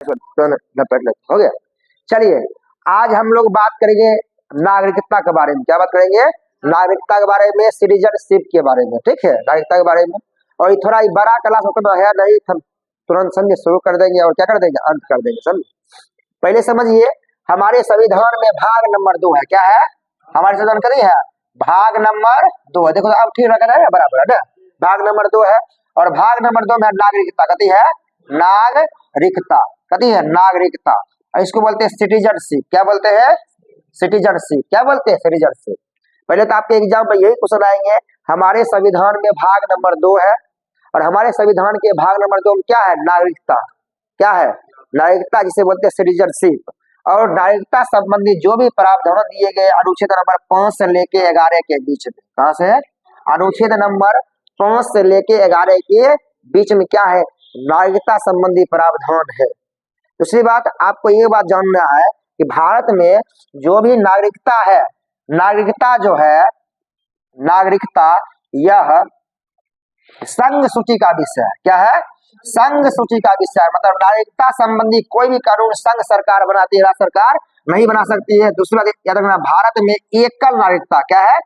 हो गया। चलिए आज हम लोग बात करेंगे नागरिकता के बारे में। क्या बात करेंगे? नागरिकता के बारे में, सिटीजनशिप के बारे में। ठीक है, नागरिकता के बारे में। और ये थोड़ा बड़ा क्लास होता है नहीं, हम तुरंत समझे शुरू कर देंगे और क्या कर देंगे, अंत कर देंगे। समझ पहले समझिए, हमारे संविधान में भाग नंबर 2 है। क्या है? हमारे संविधान का नहीं है, भाग नंबर 2 है। देखो अब ठीक रखा है, बराबर है ना। भाग नंबर 2 है और भाग नंबर 2 में नागरिकता कती है, नागरिकता कती है, नागरिकता। और इसको बोलते हैं सिटीजनशिप। क्या बोलते हैं? सिटीजनशिप। क्या बोलते हैं? सिटीजनशिप। पहले तो आपके एग्जाम में यही क्वेश्चन आएंगे, हमारे संविधान में भाग नंबर 2 है और हमारे संविधान के भाग नंबर 2 में क्या है, नागरिकता। क्या है? नागरिकता, जिसे बोलते हैं सिटीजनशिप। और नागरिकता संबंधी जो भी प्रावधान दिए गए अनुच्छेद नंबर 5 से लेके 11 के बीच में, कहां से? अनुच्छेद नंबर 5 से लेके 11 के बीच में क्या है, नागरिकता संबंधी प्रावधान है। दूसरी बात, आपको ये बात जानना है कि भारत में जो भी नागरिकता है, नागरिकता जो है, नागरिकता यह संघ सूची का विषय है। क्या है? संघ सूची का विषय है। मतलब नागरिकता संबंधी कोई भी कानून संघ सरकार बनाती है, राज्य सरकार नहीं बना सकती है। दूसरी बात याद रखना, भारत में एकल नागरिकता। क्या है?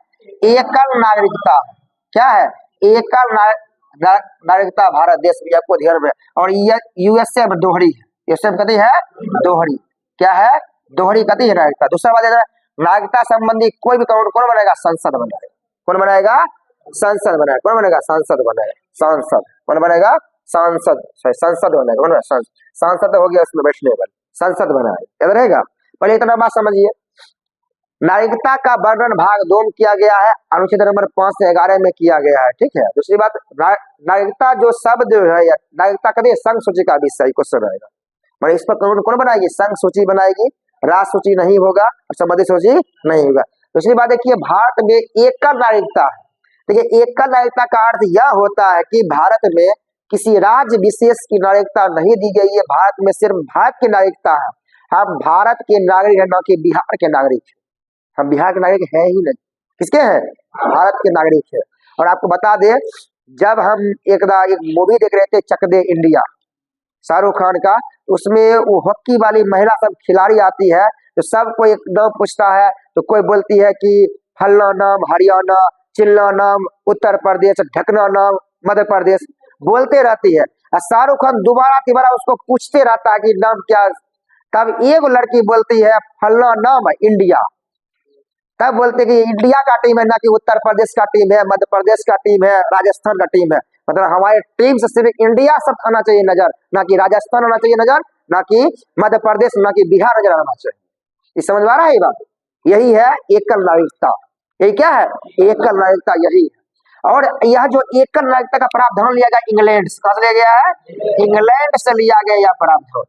एकल नागरिकता। क्या है? एकल नागरिकता भारत देश में, आपको ध्यान में। और यूएसए में दोहरी है। यूएसए में कती है, दोहरी। क्या है? दोहरी कती है नागरिकता। दूसरा बात, नागरिकता संबंधी कोई भी कानून कौन बनाएगा, संसद बनाएगा। कौन बनाएगा? संसद बनाएगा। कौन बनेगा? संसद बनेगा। सांसद कौन बनेगा? सांसद, संसद बनेगा। सांसद हो गया उसमें बैठने वाले, संसद बनाएगा। याद रहेगा। पहले इतना बात समझिए, नागरिकता का वर्णन भाग 2 में किया गया है, अनुच्छेद नंबर 5 से 11 में किया गया है। ठीक है। दूसरी बात, नागरिकता जो शब्द है, नागरिकता कभी संघ सूची का विषय क्वेश्चन रहेगा। मतलब इस पर कानून कौन बनाएगी, संघ सूची बनाएगी, राज्य सूची नहीं होगा और संबंधित सूची नहीं होगा। दूसरी बात देखिए, भारत में एकल नागरिकता है। देखिए, एकल नागरिकता का अर्थ यह होता है कि भारत में किसी राज्य विशेष की नागरिकता नहीं दी गई है, भारत में सिर्फ भारत की नागरिकता है। हम भारत के नागरिक है, न कि बिहार के नागरिक है। हम बिहार के नागरिक है ही नहीं। किसके हैं? भारत के नागरिक है। और आपको बता दें, जब हम एक मूवी देख रहे थे, चक दे इंडिया, शाहरुख खान का, उसमें वो हॉकी वाली महिला सब खिलाड़ी आती है, तो सबको एक नाम पूछता है, तो कोई बोलती है कि फलना नाम हरियाणा, चिल्ला नाम उत्तर प्रदेश, ढकना नाम मध्य प्रदेश, बोलते रहती है। और शाहरुख खान दोबारा तिबारा उसको पूछते रहता है कि नाम क्या। तब एक लड़की बोलती है फलना नाम इंडिया। तब बोलते कि इंडिया का टीम है, ना कि उत्तर प्रदेश का टीम है, मध्य प्रदेश का टीम है, राजस्थान का टीम है। मतलब हमारे टीम से सिर्फ इंडिया शब्द आना चाहिए नजर, ना कि राजस्थान आना चाहिए नजर, ना कि मध्य प्रदेश, ना कि बिहार नजर आना चाहिए। ये समझ में आ रहा है ये बात? यही है एकल नागरिकता। यही क्या है? एकल नागरिकता यही है। और यह जो एकल नागरिकता का प्रावधान लिया गया इंग्लैंड से, कहां से लिया गया है? इंग्लैंड से लिया गया यह प्रावधान।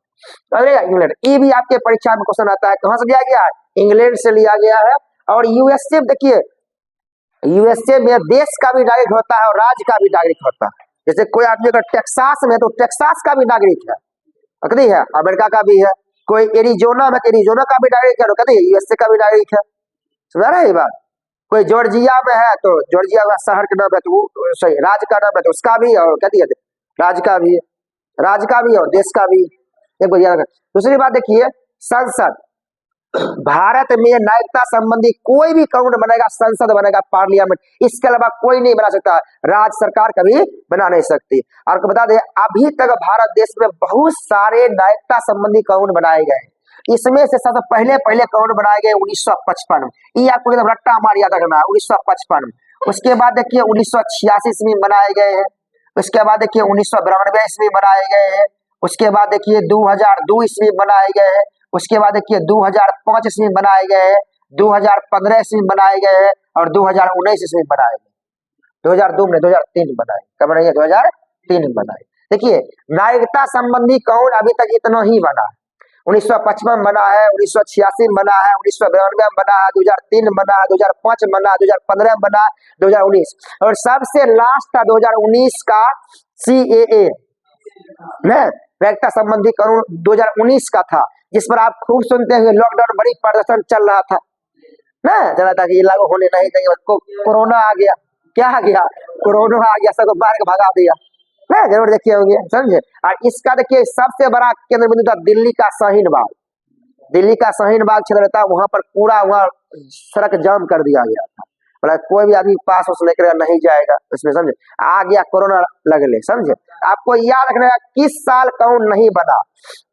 इंग्लैंड, ये भी आपके परीक्षा में क्वेश्चन आता है, कहां से लिया गया है? इंग्लैंड से लिया गया है। और यूएसए, देखिए यूएसए में देश का भी नागरिक होता है और राज्य का भी नागरिक होता है। जैसे कोई आदमी अगर टेक्सास में, तो टेक्सास का भी नागरिक है, कती है, अमेरिका का भी है। कोई एरिजोना में, एरिजोना का भी नागरिक है, कती है, यूएसए का भी नागरिक है। समझ रहे हैं ये बात? कोई जॉर्जिया में है, तो जॉर्जिया का शहर का नाम है, तो सही राज्य का नाम है, तो उसका भी, और कहती है राज्य का भी, राज्य का भी और देश का भी। दूसरी बात देखिए, संसद, भारत में नागरिकता संबंधी कोई भी कानून बनेगा, संसद बनेगा, पार्लियामेंट, इसके अलावा कोई नहीं बना सकता। राज्य सरकार कभी बना नहीं सकती। आपको बता दें, अभी तक भारत देश में बहुत सारे नागरिकता संबंधी कानून बनाए गए। इसमें से सबसे पहले कानून बनाए गए 1955 में। ये आपको एकदम रट्टा मार याद रखना है, 1955 में। उसके बाद देखिए 1986 ईस्वी में बनाए गए हैं। उसके बाद देखिए 1992 ईस्वी में बनाए गए हैं। उसके बाद देखिए 2002 ईस्वी में बनाए गए हैं। उसके बाद देखिए 2005 ईस्वी में बनाए गए हैं, 2015 ईस्वी में बनाए गए हैं और 2019 ईस्वी में बनाए गए। 2002 में, 2003 में बनाए। कब बनाए? 2003 में बनाए। देखिए, नागरिकता संबंधी कानून अभी तक इतना ही बना है। 1955 में बना है, 1986 में बना है, 1992 में बना है, 2003 में बना है, 2005 में बना है, 2015 में बना, 2019 और सबसे लास्ट था 2019 का CAA, नागरिकता संबंधी कानून 2019 का था, जिस पर आप खूब सुनते हैं लॉकडाउन बड़ी प्रदर्शन चल रहा था ना, चला था कि ये लागू होने नहीं देंगे। कोरोना आ गया, क्या आ गया? कोरोना आ गया, सबको मार के भगा दिया। ना, जरूर देखे होंगे, समझे। और इसका देखिए सबसे बड़ा केंद्र बिंदु था दिल्ली का शाहीन बाग। दिल्ली का शाहीन बाग क्षेत्र था, वहां पर पूरा वहाँ सड़क जाम कर दिया गया था, मतलब कोई भी आदमी पास उस लेकर नहीं जाएगा उसमें, समझे। आ गया कोरोना लगले, समझे। आपको याद रखना है किस साल कौन नहीं बना,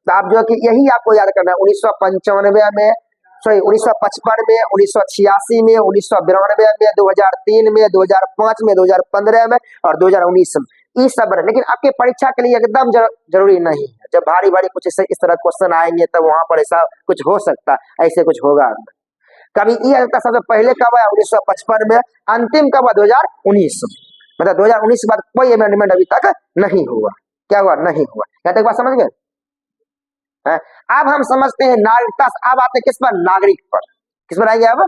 तो आप जो कि यही आपको याद करना है। 1995 में, सॉरी 1955 में, 1986 में, 1992 में, 2003 में, 2005 में, 2015 में और 2019 में, ये सब बने। लेकिन आपके परीक्षा के लिए एकदम जरूरी नहीं है। जब भारी भारी कुछ इस तरह क्वेश्चन आएंगे तब वहां पर ऐसा कुछ हो सकता है, ऐसे कुछ होगा कभी। ये सबसे पहले कब आया 1955 में, अंतिम कब हुआ 2019 में, मतलब 2019 के बाद कोई अमेंडमेंट अभी तक नहीं हुआ। क्या हुआ? नहीं हुआ। क्या तक बात समझ गए? अब हम समझते हैं नागरिकता। अब आते किस पर? नागरिक पर। किस पर आएंगे अब?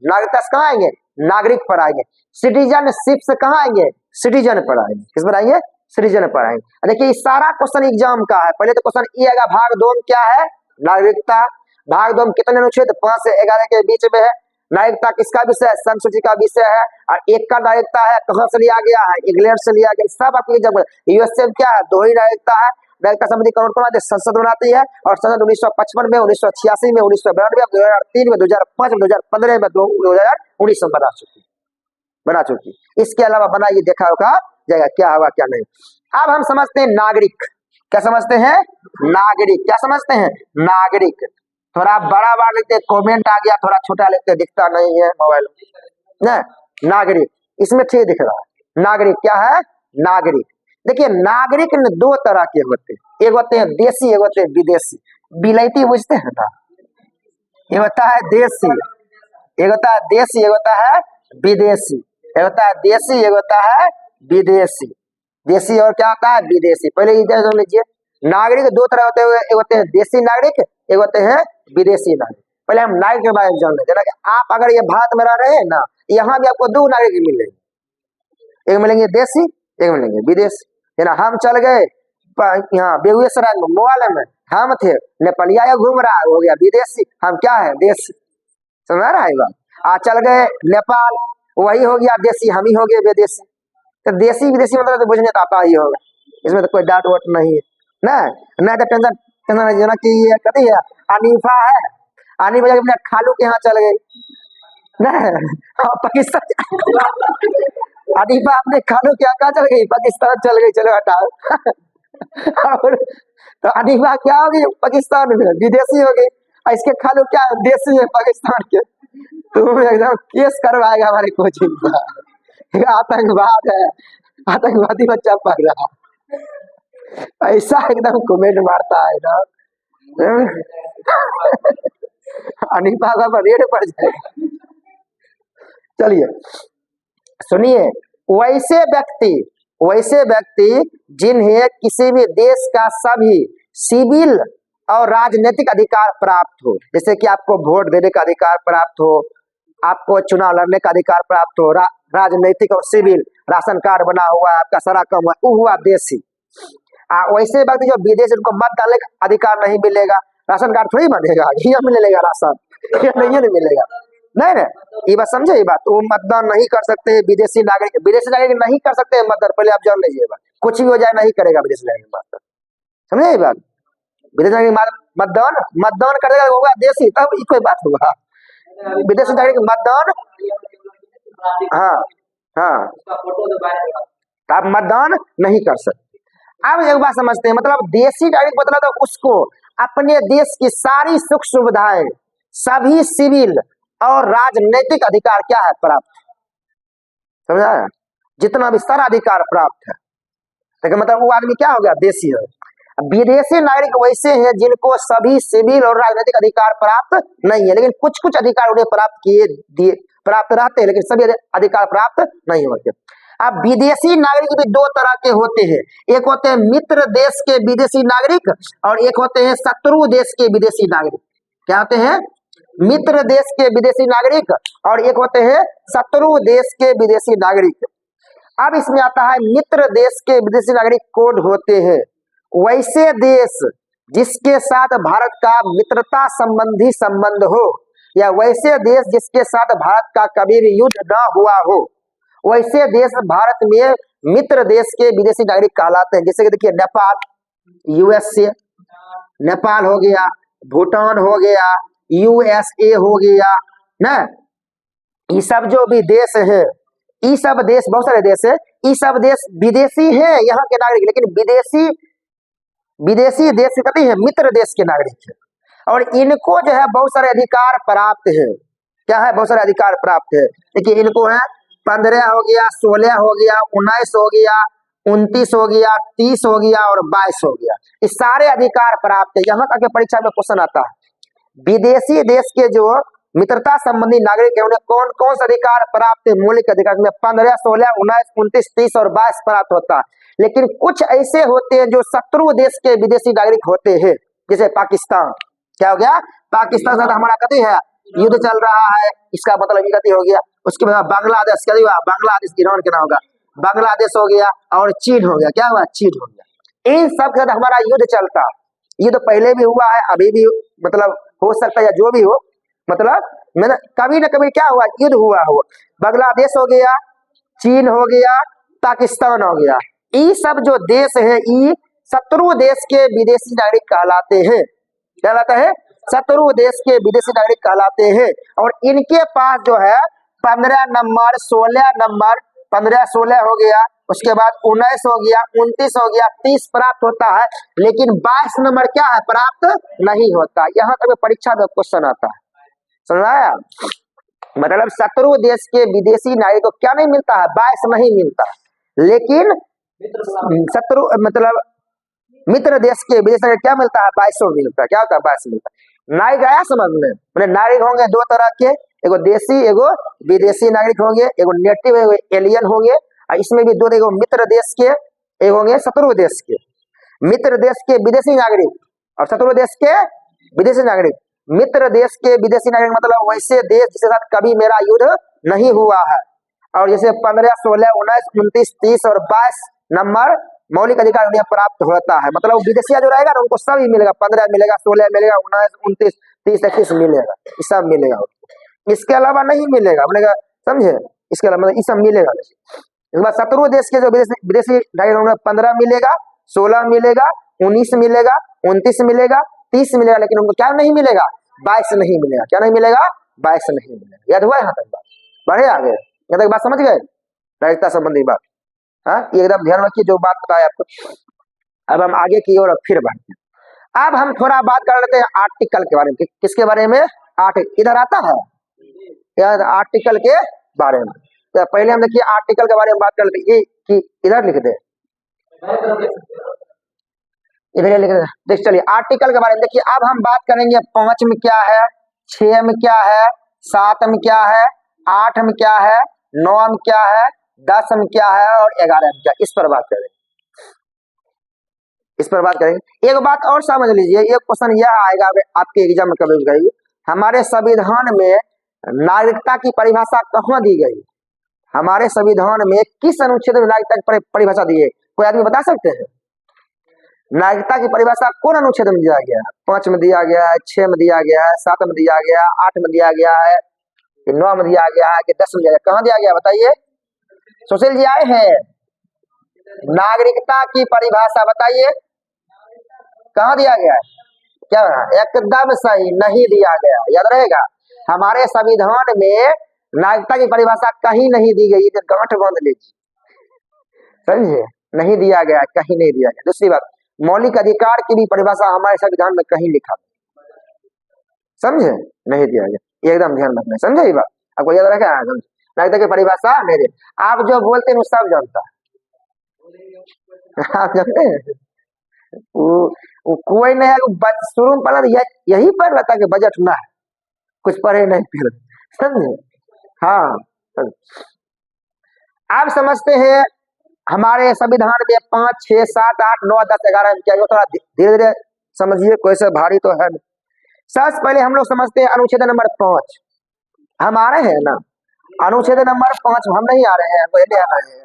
नागरिकता से कहाँ आएंगे? नागरिक पर आएंगे। सिटीजनशिप से कहाँ आएंगे? सिटीजन पर आएंगे। किस पर आएंगे? सिटीजन पर आएंगे। देखिए सारा क्वेश्चन एग्जाम का है। पहले तो क्वेश्चन ये आएगा, भाग 2 में क्या है? नागरिकता। भाग 2 में कितने अनुच्छेद? 5 से 11 के बीच में है। नागरिकता किसका विषय है? संस्कृति का विषय है। और एक का नागरिकता है, कहाँ से लिया गया है? इंग्लैंड से लिया गया। सब आपको जब यूएसए में क्या है? 2 ही नागरिकता है। नागरिकता संबंधी कानून बनाते संसद बनाती है, और संसद 1955 में, 1986 में, 1992 में, 2003 में, 2005 में, 2015 में, 2019 में बना चुकी। इसके अलावा बनाइए, देखा होगा जाएगा क्या होगा क्या नहीं। अब हम समझते हैं नागरिक। क्या समझते हैं? नागरिक। क्या समझते हैं? नागरिक। थोड़ा बड़ा बार लिखते, कमेंट आ गया, थोड़ा छोटा लिखते, दिखता नहीं है मोबाइल में। नागरिक इसमें ठीक दिख रहा है। नागरिक क्या है? नागरिक। देखिए नागरिक 2 तरह के होते हैं, एक होते हैं देसी, एक होते हैं विदेशी। विलायती बुझते हैं ना? एक होता है देसी, एक होता है देसी, एक होता है विदेशी। एक होता है देसी, एक होता है विदेशी। देसी और क्या होता है? विदेशी। पहले इधर सुन लीजिए, नागरिक 2 तरह होते हैं, एक होते हैं देसी नागरिक, एक होते हैं विदेशी नागरिक। पहले हम नागरिक के बारे में जान लेते हैं कि आप अगर ये भारत में रह रहे हैं ना, यहाँ भी आपको 2 नागरिक मिलेंगे, एक मिलेंगे देसी, एक मिलेंगे विदेशी। है ना। हम चल गए यहाँ बेगूसराय में, मोबाइल में हम थे, नेपालिया घूम रहा है, हो गया विदेशी। हम क्या है? देसी। समझ रहा है बात? चल गए नेपाल, वही हो गया देसी, हम ही हो गए विदेशी। तो देसी विदेशी मतलब तो बुझने तो आता ही होगा, इसमें तो कोई डाउट वोट नहीं है ना। नहीं तो टेंशन नहीं ना कि ये कभी है अनीफा है, अनीफा अपने खालू के यहाँ चल गई ना, पाकिस्तान। अनीफा अपने खालू के यहाँ कहाँ चल गई? पाकिस्तान चल गई। चलो हटाओ। और तो अनीफा क्या हो गई? पाकिस्तान में विदेशी हो गई। इसके खालू क्या है? देशी है पाकिस्तान के। तुम एकदम केस करवाएगा हमारे कोचिंग पर। आतंकवाद है, आतंकवादी बच्चा पढ़ रहा, ऐसा एकदम कमेंट मारता है ना। अनीफा का रेड पड़ जाएगा। चलिए सुनिए, वैसे व्यक्ति जिन्हें किसी भी देश का सभी सिविल और राजनीतिक अधिकार प्राप्त हो, जैसे कि आपको वोट देने का अधिकार प्राप्त हो, आपको चुनाव लड़ने का अधिकार प्राप्त हो, राजनीतिक और सिविल, राशन कार्ड बना हुआ है, आपका सारा काम है, वो हुआ देशी। वैसे व्यक्ति जो विदेश, उनको मत डालने का अधिकार नहीं मिलेगा, राशन कार्ड थोड़ी बनेगा, ये मिलेगा राशन, ये नहीं मिलेगा। नहीं ना, ये बात समझे? ये बात वो मतदान नहीं कर सकते विदेशी नागरिक नहीं कर सकते मतदान। पहले आप जान लीजिए, कुछ भी हो जाए नहीं करेगा विदेशी नागरिक मतदान। समझे ये बात? विदेशी नागरिक मतदान करेगा, होगा देशी, तब कोई बात होगा। विदेशी नागरिक मतदान, हाँ आप मतदान नहीं कर सकते। अब एक बात समझते हैं, मतलब देशी नागरिक मतलब तो उसको अपने देश की सारी सुख सुविधाएं, सभी सिविल और राजनीतिक अधिकार क्या है? प्राप्त। समझा? जितना भी सारा अधिकार प्राप्त है, तो मतलब वो आदमी क्या हो गया? देशी है। विदेशी नागरिक वैसे हैं जिनको सभी सिविल और राजनीतिक अधिकार प्राप्त नहीं है, लेकिन कुछ कुछ अधिकार उन्हें प्राप्त रहते हैं, लेकिन सभी अधिकार प्राप्त नहीं होते। अब विदेशी नागरिक भी 2 तरह के होते हैं, एक होते हैं मित्र देश के विदेशी नागरिक, और एक होते हैं शत्रु देश के विदेशी नागरिक। क्या होते हैं? मित्र देश के विदेशी नागरिक, और एक होते हैं शत्रु देश के विदेशी नागरिक। अब इसमें आता है मित्र देश के विदेशी नागरिक कौन होते हैं? वैसे देश जिसके साथ भारत का मित्रता संबंधी संबंध हो, या वैसे देश जिसके साथ भारत का कभी भी युद्ध न हुआ हो, वैसे देश भारत में मित्र देश के विदेशी नागरिक कहलाते हैं। जैसे कि देखिए नेपाल, यूएसए, नेपाल हो गया, भूटान हो गया, यूएसए हो गया ना, ये सब जो भी देश है, ये सब देश, बहुत सारे देश है, ये सब देश विदेशी है यहाँ के नागरिक, लेकिन विदेशी देश से कहते हैं मित्र देश के नागरिक है। और इनको जो है बहुत सारे अधिकार प्राप्त है। क्या है? बहुत सारे अधिकार प्राप्त है। देखिए इनको है 15 हो गया, 16 हो गया, 19 हो गया, 29 हो गया, 30 हो गया और 22 हो गया। इस सारे अधिकार प्राप्त है। यहाँ तक परीक्षा में क्वेश्चन आता है, विदेशी देश के जो मित्रता संबंधी नागरिक है उन्हें कौन कौन सा अधिकार प्राप्त है? मौलिक अधिकार में 15, 16, 19, 29, 30 और 22 प्राप्त होता है। लेकिन कुछ ऐसे होते हैं जो शत्रु देश के विदेशी नागरिक होते हैं, जैसे पाकिस्तान। क्या हो गया? पाकिस्तान से हमारा कथी है, युद्ध चल रहा है, इसका मतलब ये कथी हो गया। उसके बाद बांग्लादेश, कथी हुआ? बांग्लादेश, ईरान के नाम होगा, बांग्लादेश हो गया और चीन हो गया। क्या हुआ? चीन हो गया। इन सब के साथ हमारा युद्ध चलता है। युद्ध पहले भी हुआ है, अभी भी मतलब हो सकता है, या जो भी हो, मतलब मैंने कभी ना कभी क्या हुआ, युद्ध हुआ हो। बांग्लादेश हो गया, चीन हो गया, पाकिस्तान हो गया, ये सब जो देश है ये शत्रु देश के विदेशी नागरिक कहलाते हैं। क्या कहलाता है? शत्रु देश के विदेशी नागरिक कहलाते हैं। और इनके पास जो है 15 नंबर, 16 नंबर, 15, 16 हो गया, उसके बाद 19 हो गया, 29 हो गया, 30 प्राप्त होता है, लेकिन 22 नंबर क्या है? प्राप्त नहीं होता। यहाँ तक परीक्षा में क्वेश्चन आता है। समझ आया? मतलब शत्रु देश के विदेशी नागरिक को क्या नहीं मिलता है? 22 नहीं मिलता, लेकिन शत्रु मतलब मित्र देश के विदेशी नागरिक क्या मिलता है? 22 मिलता है। क्या होता है? 22 मिलता है। नागरिक आया समझ में? मतलब नागरिक होंगे दो तरह के, एगो देशी, एगो विदेशी नागरिक होंगे, एगो नेटिव, एगो एलियन होंगे। इसमें भी दो, एगो मित्र देश के, एगो होंगे शत्रु देश के। मित्र देश के विदेशी नागरिक और शत्रु देश के विदेशी नागरिक। मित्र देश के विदेशी नागरिक मतलब वैसे देश जिसके साथ कभी मेरा युद्ध नहीं हुआ है। और जैसे 15, 16, 19, 29, 30 और 22 नंबर मौलिक अधिकार उन्हें प्राप्त होता है। मतलब विदेशिया जो रहेगा ना उनको सब ही मिलेगा, 15 मिलेगा, 16 मिलेगा, 19, 29, 30, 31 मिलेगा, ये सब मिलेगा। इसके अलावा नहीं मिलेगा, बोलेगा, समझे? इसके अलावा मतलब ये सब मिलेगा। इसके बाद शत्रु देश के जो विदेशी नागरिक उन्हें 15 मिलेगा, 16 मिलेगा, 19 मिलेगा, 29 मिलेगा, 30 मिलेगा, लेकिन उनको क्या नहीं मिलेगा? 22 नहीं मिलेगा। क्या नहीं मिलेगा? 22 नहीं मिलेगा। याद हुआ यहाँ तक बात? बढ़े आगे, यहाँ तक बात समझ गए? नागरिकता संबंधी बात, हाँ, ये एकदम ध्यान रखिए जो बात बताया आपको। अब हम आगे की ओर फिर बढ़ते हैं। अब हम थोड़ा बात कर लेते हैं आर्टिकल के बारे में। किसके बारे में? इधर आता है यार, आर्टिकल के बारे में। तो पहले हम देखिए आर्टिकल के बारे में बात कर लेते हैं। कि इधर लिख दे, इधर लिख दे। देख चलिए आर्टिकल के बारे में देखिए। अब हम बात करेंगे 5 में क्या है, 6 में क्या है, 7 में क्या है, 8 में क्या है, 9 में क्या है, 10 में क्या है और 11 में क्या, इस पर बात करेंगे। इस पर बात करेंगे। एक बात और समझ लीजिए, एक क्वेश्चन यह आएगा आपके एग्जाम में कभी गई, हमारे संविधान में नागरिकता की परिभाषा कहाँ दी गई? हमारे संविधान में किस अनुच्छेद में नागरिकता की परिभाषा दी है? कोई आदमी बता सकते हैं? नागरिकता की परिभाषा कौन अनुच्छेद में दिया गया है? 5 में दिया गया है, 6 में दिया गया है, 7 में दिया गया है, 8 में दिया गया है, 9 में दिया गया है कि 10 में दिया गया? कहाँ दिया गया बताइए? सुशील जी आए हैं? नागरिकता की परिभाषा बताइए, कहाँ दिया गया है? क्या? एकदम सही, नहीं दिया गया। याद रहेगा, हमारे संविधान में नागरिकता की परिभाषा कहीं नहीं दी गई। गांठ बांध लीजिए, समझे? नहीं दिया गया, कहीं नहीं दिया गया। दूसरी बात, मौलिक अधिकार की भी परिभाषा हमारे संविधान में कहीं लिखा, समझे? नहीं दिया गया। एकदम ध्यान रखना, समझे? ये बात आपको याद रखा है। नागरिकता की परिभाषा नहीं दी। आप जो बोलते हैं वो सब जानता है। आप जानते हैं वो कोई नहीं है, शुरू में पढ़ा यही पढ़ रहा था कि बजट ना है, कुछ पढ़े नहीं फिर, समझे? हाँ, आप समझते हैं हमारे संविधान में 5, 6, 7, 8, 9, 10, 11 में क्या? थोड़ा धीरे धीरे समझिए, कोई से भारी तो है। सबसे पहले हम लोग समझते हैं अनुच्छेद नंबर 5। हम आ रहे हैं ना अनुच्छेद नंबर 5? हम नहीं आ रहे हैं, पहले आना है।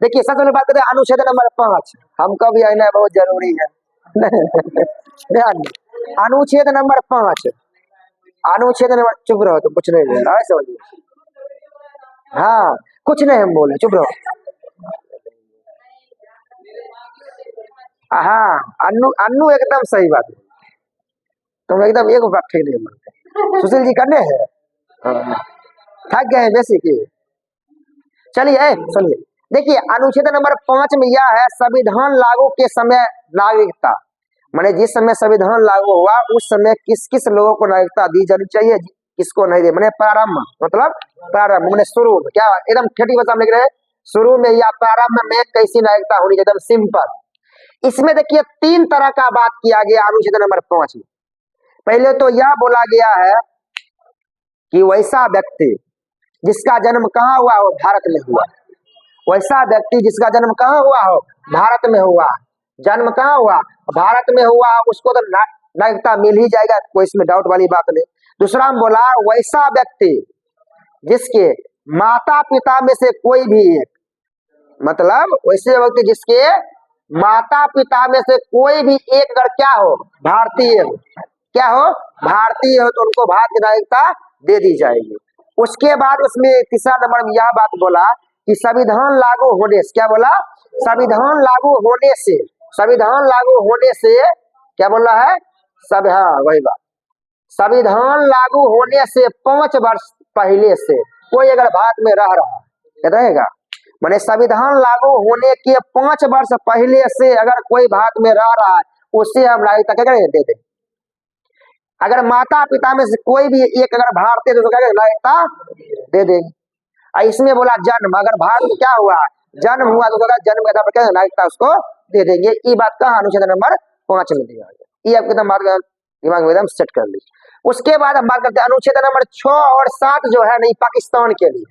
देखिए सबसे पहले बात करते हैं अनुच्छेद नंबर 5। हमको भी आना बहुत जरूरी है। अनुच्छेद नंबर 5, अनुच्छेद नंबर, चुप रहो तो कुछ नहीं बोल रहा है, समझिए। हाँ, कुछ नहीं हम बोले, चुप रहो। हाँ, अन्नू अन्नू एकदम सही बात है, तुम एकदम एक बात ठीक नहीं बोलते। सुशील जी करने हैं, हाँ, थक गए बेसिक की। चलिए सुनिए, देखिए अनुच्छेद नंबर 5 में यह है, संविधान लागू के समय नागरिकता, माने जिस समय संविधान लागू हुआ उस समय किस किस लोगों को नागरिकता दी जानी चाहिए, किसको नहीं दी, मैंने प्रारंभ मतलब प्रारंभ मैंने शुरू में, क्या एकदम ठेठी भाषा में लिख रहे हैं, शुरू में या प्रारंभ में कैसी नागरिकता होनी चाहिए, एकदम सिंपल। इसमें देखिए 3 तरह का बात किया गया अनुच्छेद नंबर 5 में। पहले तो यह बोला गया है कि वैसा व्यक्ति जिसका जन्म कहाँ हुआ हो, भारत में हुआ, वैसा व्यक्ति जिसका जन्म कहाँ हुआ हो, भारत में हुआ, जन्म कहाँ हुआ, भारत में हुआ, उसको तो नागरिकता मिल ही जाएगा, कोई इसमें डाउट वाली बात नहीं। दूसरा हम बोला वैसा व्यक्ति जिसके माता पिता में से कोई भी एक, मतलब वैसे व्यक्ति जिसके माता पिता में से कोई भी एक अगर क्या हो, भारतीय हो, क्या हो, भारतीय हो, तो उनको भारत की नागरिकता दे दी जाएगी। उसके बाद उसमें तीसरा नंबर में यह बात बोला कि संविधान लागू होने से, क्या बोला, संविधान लागू होने से, संविधान लागू होने से क्या बोल रहा है, सब, हाँ वही बात, संविधान लागू होने से 5 वर्ष पहले से कोई अगर भारत में रह रहा है, रहेगा, माने संविधान लागू होने के 5 वर्ष पहले से अगर कोई भारत में रह रहा है, उससे हम नागरिकता क्या करें, दे दें। अगर माता पिता में से कोई भी एक अगर भारतीय, तो क्या नागरिकता दे देंगे। इसमें बोला जन्म, अगर भारत में क्या हुआ, जन्म हुआ, तो जन्म के आधार पर क्या नागरिकता उसको दे देंगे। ये बात कहा अनुच्छेद नंबर 5 में दिया गया, ये आपके एकदम बात दिमाग में एकदम सेट कर लीजिए। उसके बाद हम बात करते हैं अनुच्छेद नंबर 6 और 7 जो है नहीं, पाकिस्तान के लिए।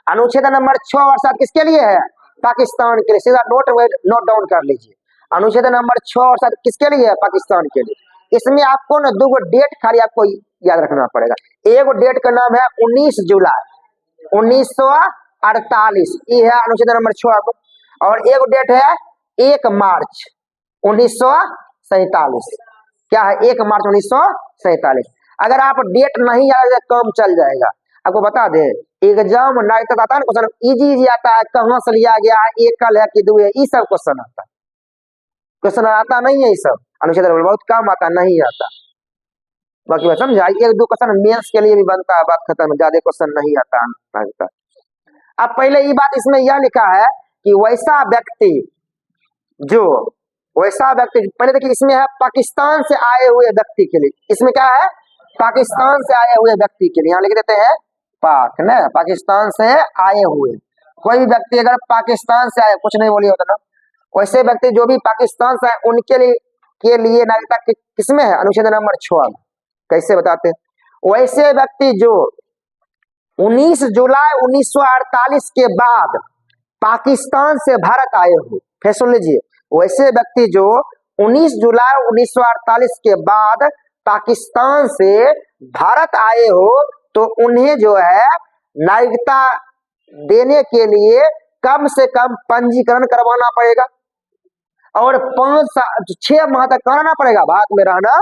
अनुच्छेद नंबर 6 और 7 किसके लिए है, पाकिस्तान के लिए, सीधा नोट डाउन कर लीजिए। अनुच्छेद नंबर 6 और 7 किसके लिए है, पाकिस्तान के लिए। इसमें आपको ना 2 डेट खाली आपको याद रखना पड़ेगा। एक डेट का नाम है 19 जुलाई 1948, ये है अनुच्छेद नंबर 6, और एक डेट है 1 मार्च 1947, क्या है, 1 मार्च 1947। अगर आप डेट नहीं याद, काम चल जाएगा। आपको बता दे, एग्जाम नागरिकता आता है ना, क्वेश्चन इजी आता है, कहाँ से लिया गया है, एक कल है कि 2 है, ये सब क्वेश्चन आता है, क्वेश्चन आता नहीं है, ये सब अनुच्छेद बहुत कम आता, नहीं आता। बाकी बात समझा, 1-2 क्वेश्चन मेंस के लिए भी बनता है, बात खत्म, ज्यादा क्वेश्चन नहीं आता नागरिकता। अब पहले ये बात इसमें यह लिखा है कि वैसा व्यक्ति जो, वैसा व्यक्ति, पहले देखिए इसमें है पाकिस्तान से आए हुए व्यक्ति के लिए, इसमें क्या है, पाकिस्तान से आए हुए व्यक्ति के लिए, यहाँ लिख देते हैं पाक ना, पाकिस्तान से आए हुए कोई भी व्यक्ति अगर पाकिस्तान से आए, कुछ नहीं बोलिए होता ना, वैसे व्यक्ति जो भी पाकिस्तान से आए उनके लिए नागरिकता किसमें है, अनुच्छेद नंबर 6 में। कैसे बताते हैं, वैसे व्यक्ति जो 19 जुलाई 1948 के बाद पाकिस्तान से भारत आए हो, फिर सुन लीजिए, वैसे व्यक्ति जो 19 जुलाई 1948 के बाद पाकिस्तान से भारत आए हो, तो उन्हें जो है नागरिकता देने के लिए कम से कम पंजीकरण करवाना पड़ेगा, और 6 माह तक कराना पड़ेगा, भारत में रहना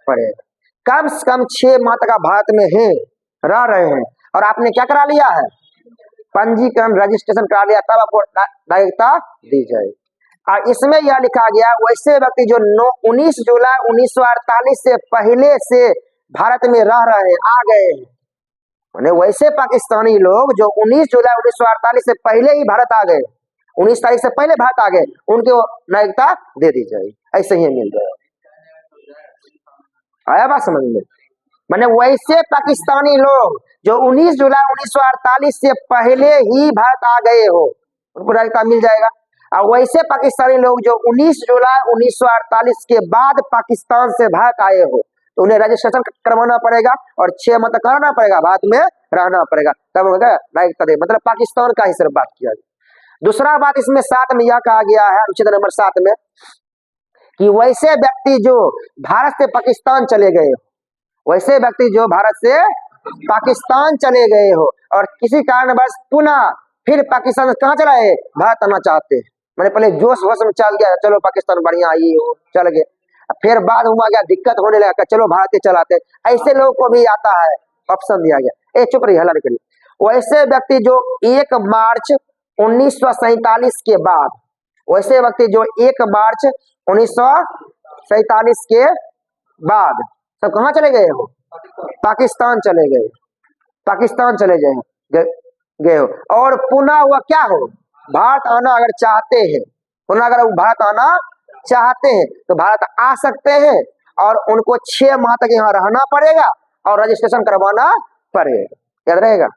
पड़ेगा। कम से कम 6 माह तक भारत में है, रह रहे हैं, और आपने क्या करा लिया है, पंजीकरण रजिस्ट्रेशन करा लिया, तब आपको नागरिकता दी जाए। और इसमें यह लिखा गया, वैसे व्यक्ति जो 19 जुलाई 1948 से पहले से भारत में रह रहे हैं, आ गए हैं, वैसे पाकिस्तानी लोग जो 19 जुलाई 1948 से पहले ही भारत आ गए, 19 तारीख से पहले भारत आ गए, उनको नागरिकता दे दी जाएगी, ऐसे ही मिल जाएगा। आया बात समझ में, माने वैसे पाकिस्तानी लोग जो 19 जुलाई 1948 से पहले ही भारत आ गए हो, उनको नागरिकता मिल जाएगा। और वैसे पाकिस्तानी लोग जो 19 जुलाई 1948 के बाद पाकिस्तान से भारत आए हो, तो उन्हें रजिस्ट्रेशन करवाना पड़ेगा, और 6 माह तक कराना पड़ेगा, भारत में रहना पड़ेगा, तब उनका नागरिकता दे, मतलब पाकिस्तान का ही सिर्फ बात किया गया। दूसरा बात इसमें 7 में यह कहा गया है, अनुच्छेद नंबर 7 में, कि वैसे व्यक्ति जो भारत से पाकिस्तान चले गए हो, वैसे व्यक्ति जो भारत से पाकिस्तान चले गए हो और किसी कारणवश पुनः फिर पाकिस्तान कहाँ चला है, भारत आना चाहते हैं, मैंने पहले जोश वश में चल गया, चलो पाकिस्तान बढ़िया आई हो, चल गए, फिर बाद हुआ क्या, दिक्कत होने लगा, चलो भारत चलाते, ऐसे लोगों को भी आता है, ऑप्शन दिया गया। चुप रही, हल्ला नहीं करिए। वैसे व्यक्ति जो 1 मार्च 1947 के बाद वैसे व्यक्ति जो 1 मार्च 1947 के बाद सब कहाँ चले गए हो? पाकिस्तान चले गए, पाकिस्तान चले गए हो। और पुनः वह क्या हो, भारत आना अगर चाहते हैं, पुनः अगर भारत आना चाहते हैं तो भारत आ सकते हैं, और उनको 6 माह तक यहाँ रहना पड़ेगा और रजिस्ट्रेशन करवाना पड़ेगा। याद रहेगा।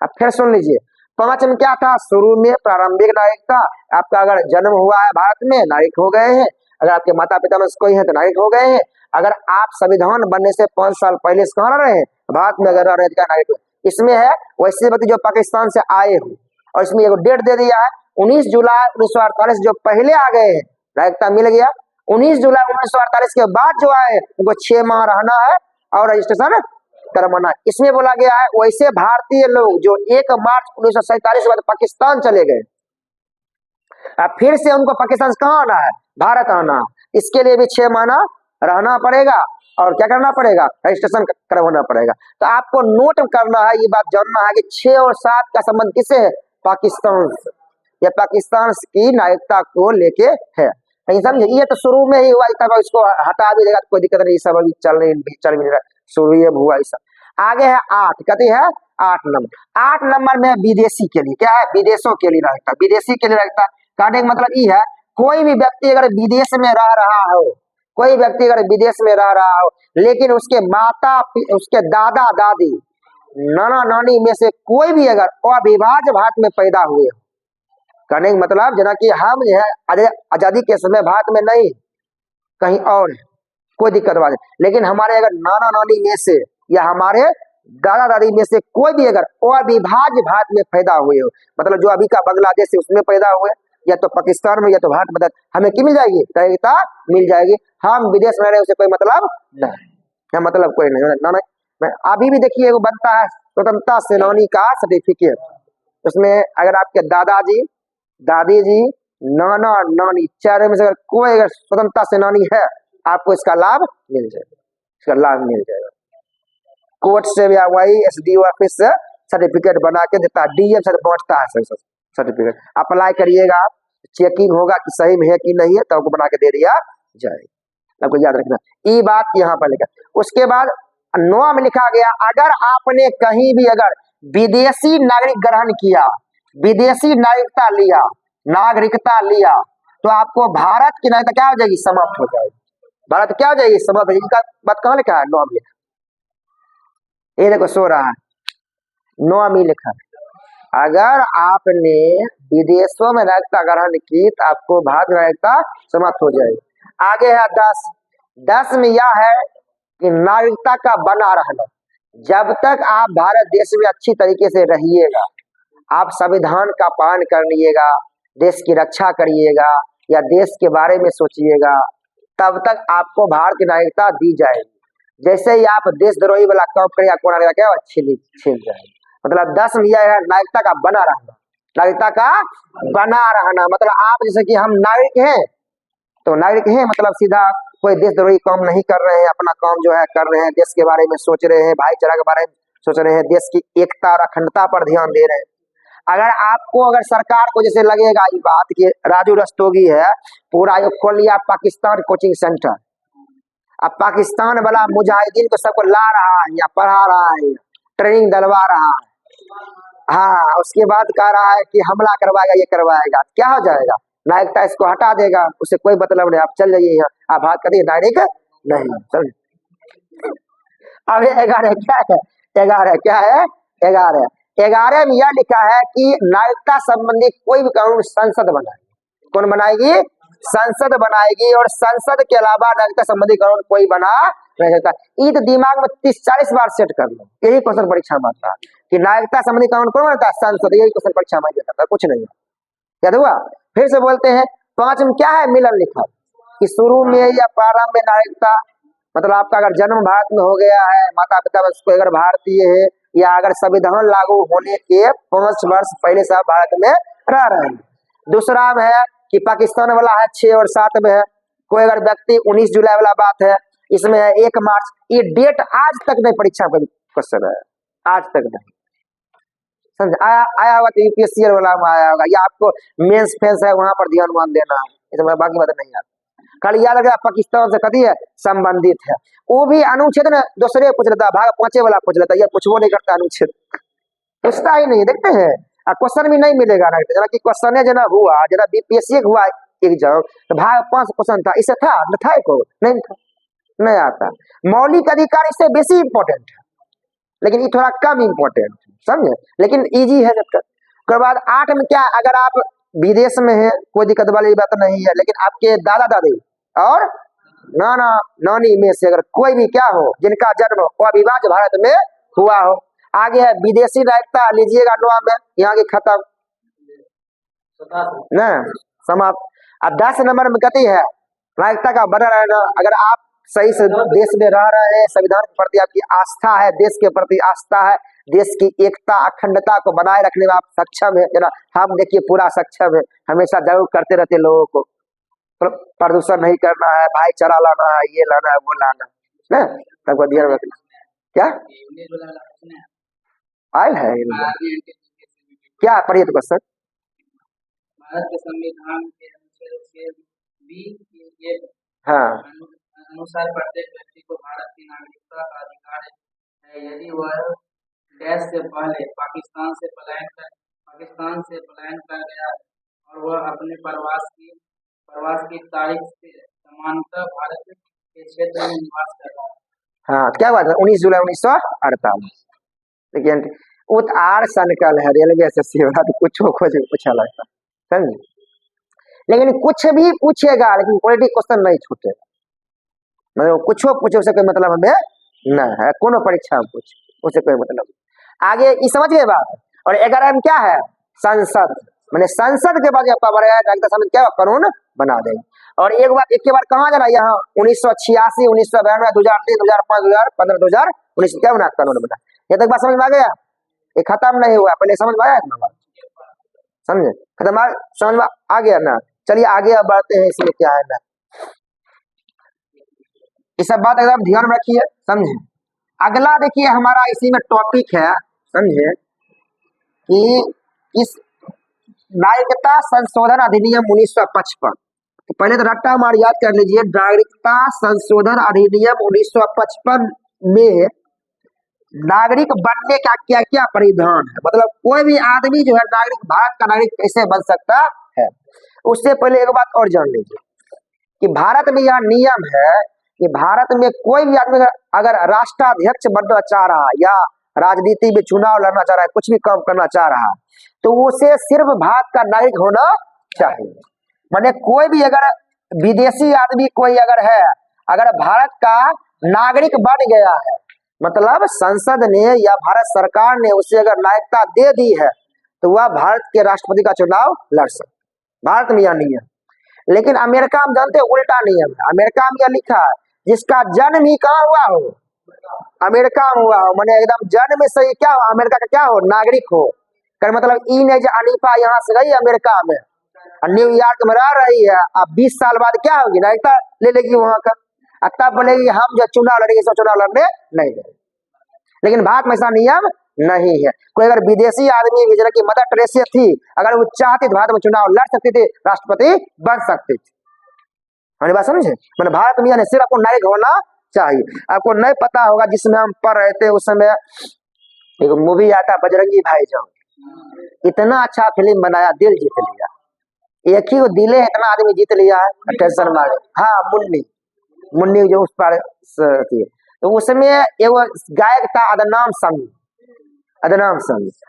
अब फिर सुन लीजिए, 5 में क्या था? शुरू में प्रारंभिक नागरिकता, आपका अगर जन्म हुआ है भारत में, नागरिक हो गए हैं। अगर आपके माता पिता में से कोई है तो नागरिक हो गए हैं। अगर आप संविधान बनने से 5 साल पहले से कहाँ रह रहे हैं? भारत में अगर रह रहे हैं नागरिक। इसमें है वैसे व्यक्ति जो पाकिस्तान से आए हो, और इसमें एक डेट दे दिया है 19 जुलाई 1948, जो पहले आ गए हैं नागरिकता मिल गया। 19 जुलाई 1948 के बाद जो आए उनको 6 माह रहना है और रजिस्ट्रेशन करवाना। इसमें बोला गया है वैसे भारतीय लोग जो 1 मार्च 1947 के बाद पाकिस्तान चले गए, अब फिर से उनको पाकिस्तान से कहाँ आना है? भारत आना। इसके लिए भी 6 महीना रहना पड़ेगा और क्या करना पड़ेगा? रजिस्ट्रेशन करवाना पड़ेगा। तो आपको नोट करना है, ये बात जानना है कि 6 और 7 का संबंध किससे है? पाकिस्तान से। या पाकिस्तान की नागरिकता को लेके है, नहीं समझे? ये तो शुरू में ही हुआ, तब इसको हटा भी देगा तो कोई दिक्कत नहीं, सब अभी चल भी रहा, शुरू ही हुआ ऐसा। आगे है 8, कहते हैं 8 नंबर। 8 नंबर में विदेशी के लिए क्या है? विदेशों के लिए नागरिकता, विदेशी के लिए नागरिकता। कहने का मतलब ये है, कोई भी व्यक्ति अगर विदेश में रह रहा हो, कोई व्यक्ति अगर विदेश में रह रहा हो, लेकिन उसके माता, उसके दादा दादी, नाना नानी में से कोई भी अगर अविभाज्य भारत में पैदा हुए हो, कहने का मतलब जना कि हम जो है आजादी के समय भारत में नहीं, कहीं और है, कोई दिक्कत बात है। लेकिन हमारे अगर नाना नानी में से या हमारे दादा दादी में से कोई भी अगर अविभाज्य भारत में पैदा हुए हो, मतलब जो अभी का बांग्लादेश है उसमें पैदा हुए, या तो पाकिस्तान में या तो भारत में, हमें क्या मिल जाएगी? नागरिकता मिल जाएगी। हम विदेश में रहे उसे कोई मतलब नहीं, मतलब कोई नहीं। अभी भी देखिए वो बनता है स्वतंत्रता सेनानी का सर्टिफिकेट, उसमें अगर आपके दादाजी, दादी जी, नाना नानी चारों में से अगर कोई अगर स्वतंत्रता सेनानी है, आपको इसका लाभ मिल जाएगा, इसका लाभ मिल जाएगा। कोर्ट से या वही SDO ऑफिस से सर्टिफिकेट बना के देता है, DM से बांटता है सर्टिफिकेट। अप्लाई करिएगा, चेकिंग होगा कि सही में है कि नहीं है, तब आपको बना के दे दिया जाएगा। आपको याद रखना ये बात यहाँ पर लिखा। उसके बाद 9 में लिखा गया, अगर आपने कहीं भी अगर विदेशी नागरिक ग्रहण किया, विदेशी नागरिकता लिया, तो आपको भारत की नागरिकता क्या हो जाएगी? समाप्त हो जाएगी। भारत क्या हो जाएगी? समाप्त हो जाएगी। इनका बात कहाँ लिखा है? 9 में। ये देखो सो रहा है, 9 में लिखा है, अगर आपने विदेशों में नागरिकता ग्रहण की तो आपको भारत की नागरिकता समाप्त हो जाएगी। आगे है 10 में यह है कि नागरिकता का बना रहना, जब तक आप भारत देश में अच्छी तरीके से रहिएगा, आप संविधान का पालन करिएगा, देश की रक्षा करिएगा या देश के बारे में सोचिएगा, तब तक आपको भारत की नागरिकता दी जाएगी। जैसे ही आप देशद्रोही वाला काम करिएगा, कौन आएगा? क्या छीन जाएगी। मतलब 10 में यह है नागरिकता का बना रहना, नागरिकता का बना रहना। मतलब आप जैसे कि हम नागरिक हैं, तो नागरिक हैं मतलब सीधा कोई देशद्रोही काम नहीं कर रहे हैं, अपना काम जो है कर रहे हैं, देश के बारे में सोच रहे हैं, भाईचारा के बारे में सोच रहे हैं, देश की एकता और अखंडता पर ध्यान दे रहे हैं। अगर आपको अगर सरकार को जैसे लगेगा ये बात कि राजू रस्तोगी है, पूरा खोल लिया पाकिस्तान कोचिंग सेंटर, अब पाकिस्तान वाला मुजाहिदीन को सबको ला रहा है या पढ़ा रहा है, ट्रेनिंग दिलवा रहा है, हाँ, उसके बाद कह रहा है कि हमला करवाएगा, ये करवाएगा, क्या हो जाएगा? नागरिकता इसको हटा देगा, उससे कोई मतलब नहीं, आप चल जाइए यहाँ, आप बात करिए नागरिक नहीं। चल अब 11 क्या है? 11 क्या है? 11 में यह लिखा है कि नागरिकता संबंधी कोई भी कानून संसद बनाएगी। कौन बनाएगी? संसद बनाएगी, और संसद के अलावा नागरिकता संबंधी कानून कोई बना नहीं सकता। ये तो दिमाग में 30-40 बार सेट कर लो, यही क्वेश्चन परीक्षा में आता है कि नागरिकता संबंधी कानून कौन बनाता है? संसद। यही क्वेश्चन परीक्षा में आता है, कुछ नहीं। याद हुआ? फिर से बोलते हैं, 5 में क्या है? मिलन लिखा कि शुरू में या प्रारंभ में नागरिकता, मतलब आपका अगर जन्म भारत में हो गया है, माता पिता कोई अगर भारतीय है, या अगर संविधान लागू होने के 5 वर्ष पहले से आप भारत में रह रहे हैं। दूसरा में है कि पाकिस्तान वाला है 6 और 7 में है, कोई अगर व्यक्ति 19 जुलाई वाला बात है, इसमें है 1 मार्च। ये डेट आज तक नहीं परीक्षा का क्वेश्चन है, आज तक नहीं, समझ आया होगा तो यूपीएससी वाला में आया होगा, या आपको मेंस फेंस है वहां पर ध्यान देना है, इसमें बाकी बात नहीं आता। खाली याद रखा पाकिस्तान से कभी है संबंधित है, वो भी अनुच्छेद न दूसरे पूछ लेता, भाग 5 वाला पूछ लेता, ये पूछबो नहीं करता, अनुच्छेद पूछता ही नहीं, देखते हैं। और क्वेश्चन भी नहीं मिलेगा ना, जना कि क्वेश्चन जना हुआ, जना बीपीएससी हुआ एग्जाम, तो भाग 5 क्वेश्चन था, इससे था न था को नहीं था, नहीं आता। मौलिक अधिकार इससे बेसी इंपॉर्टेंट है, लेकिन ये थोड़ा कम इंपॉर्टेंट है, समझे, लेकिन इजी है जब तक। उसके बाद 8 में क्या, अगर आप विदेश में है कोई दिक्कत वाली बात नहीं है, लेकिन आपके दादा दादी और नाना नानी में से अगर कोई भी क्या हो, जिनका जन्म अविभाज्य भारत में हुआ हो। आगे है विदेशी नागरिकता, लीजिएगा 9 में, यहाँ की खत्म न समाप्त। अब 10 नंबर में कहती है नागरिकता का बना रहना, अगर आप सही से देश में रह रहे हैं, संविधान के प्रति आपकी आस्था है, देश के प्रति आस्था है, देश की एकता अखंडता को बनाए रखने में आप सक्षम है, जना हम देखिए पूरा सक्षम है, हमेशा जागरूक करते रहते लोगों को, प्रदूषण नहीं करना है, भाईचारा लाना है, ये लाना है, वो लाना है, सबको ध्यान रखना। क्या आयल है क्या पढ़िए तो क्वेश्चन। भारत के संविधान के अनुच्छेद 20 हाँ अनुसार प्रत्येक व्यक्ति को भारत की नागरिकता का अधिकार है, यदि वह देश से पहले पाकिस्तान से पलायन कर गया है और वह अपने प्रवास की तारीख से समांतर भारत के क्षेत्र में निवास कर रहा है। हाँ क्या बात है, 19 जुलाई 1948। लेकिन वो तो 8 संकल है रेलवे से सेवा, तो कुछ खोज पूछा लगता, समझे, लेकिन कुछ भी पूछेगा, लेकिन पॉलिटिक्स क्वेश्चन नहीं छूटेगा, मतलब कुछ पूछे उसे कोई मतलब हमें नहीं है, कोनो परीक्षा में पूछ उसे कोई मतलब। आगे ये समझ गए बात। और 11 में क्या है, संसद, मैंने संसद के बाद आपका बढ़ेगा नागरिकता क्या कानून बना देंगे। और एक बार कहाँ जाना, यहाँ 1986 1992 2003 2005 2015 2019 क्या बना कानून बना। ये तक बात समझ में आ गया, ये खत्म नहीं हुआ, पहले समझ में आया ना, समझे, खत्म समझ में आ गया ना। चलिए आगे अब बढ़ते हैं, इसमें क्या है ना, ये सब बात एकदम ध्यान में रखिए, समझे। अगला देखिए हमारा इसी में टॉपिक है, समझे, कि इस नागरिकता संशोधन अधिनियम 1955। तो पहले तो रट्टा मार याद कर लीजिए, नागरिकता संशोधन अधिनियम 1955 में नागरिक बनने का क्या क्या परिधान है, मतलब कोई भी आदमी जो है नागरिक, भारत का नागरिक कैसे बन सकता है। उससे पहले एक बात और जान लीजिए कि भारत में यह नियम है कि भारत में कोई भी आदमी अगर राष्ट्राध्यक्ष बनना चाह रहा है या राजनीति में चुनाव लड़ना चाह रहा है, कुछ भी काम करना चाह रहा है, तो उसे सिर्फ भारत का नागरिक होना चाहिए। माने कोई भी अगर विदेशी आदमी कोई अगर है, अगर भारत का नागरिक बन गया है, मतलब संसद ने या भारत सरकार ने उसे अगर नागरिकता दे दी है, तो वह भारत के राष्ट्रपति का चुनाव लड़ सकता। भारत में यह नियम, लेकिन अमेरिका में जानते उल्टा नियम है। अमेरिका में यह लिखा है जिसका जन्म ही कहाँ हुआ हो, अमेरिका में हुआ हो, माने एकदम जन्म से ही क्या हो, अमेरिका का क्या हो, नागरिक हो। कर मतलब ई नहीं जो अनीफा यहाँ से गई अमेरिका में, न्यूयॉर्क में रह रही है, अब 20 साल बाद क्या होगी, नागरिकता ले लेगी वहां का, तब बोलेगी हम जो चुनाव लड़ेंगे सब चुनाव लड़ने नहीं देंगे। लेकिन भारत में ऐसा नियम नहीं है। कोई अगर विदेशी आदमी भी, की मदर टेरेसा थी, अगर वो चाहती तो भारत में चुनाव लड़ सकती थी, राष्ट्रपति बन सकती थी। हमारी बात समझे, मैंने भारत में सिर्फ आपको नागरिक होना चाहिए। आपको नहीं पता होगा, जिसमें हम पढ़ रहे थे उस समय एक मूवी आता बजरंगी भाईजान, इतना अच्छा फिल्म बनाया, दिल जीत लिया। एक ही दिले इतना आदमी जीत लिया है, टेंशन मारे। हाँ मुन्नी जो उस पर थी, तो उसमें एगो गायक था अदनाम समी,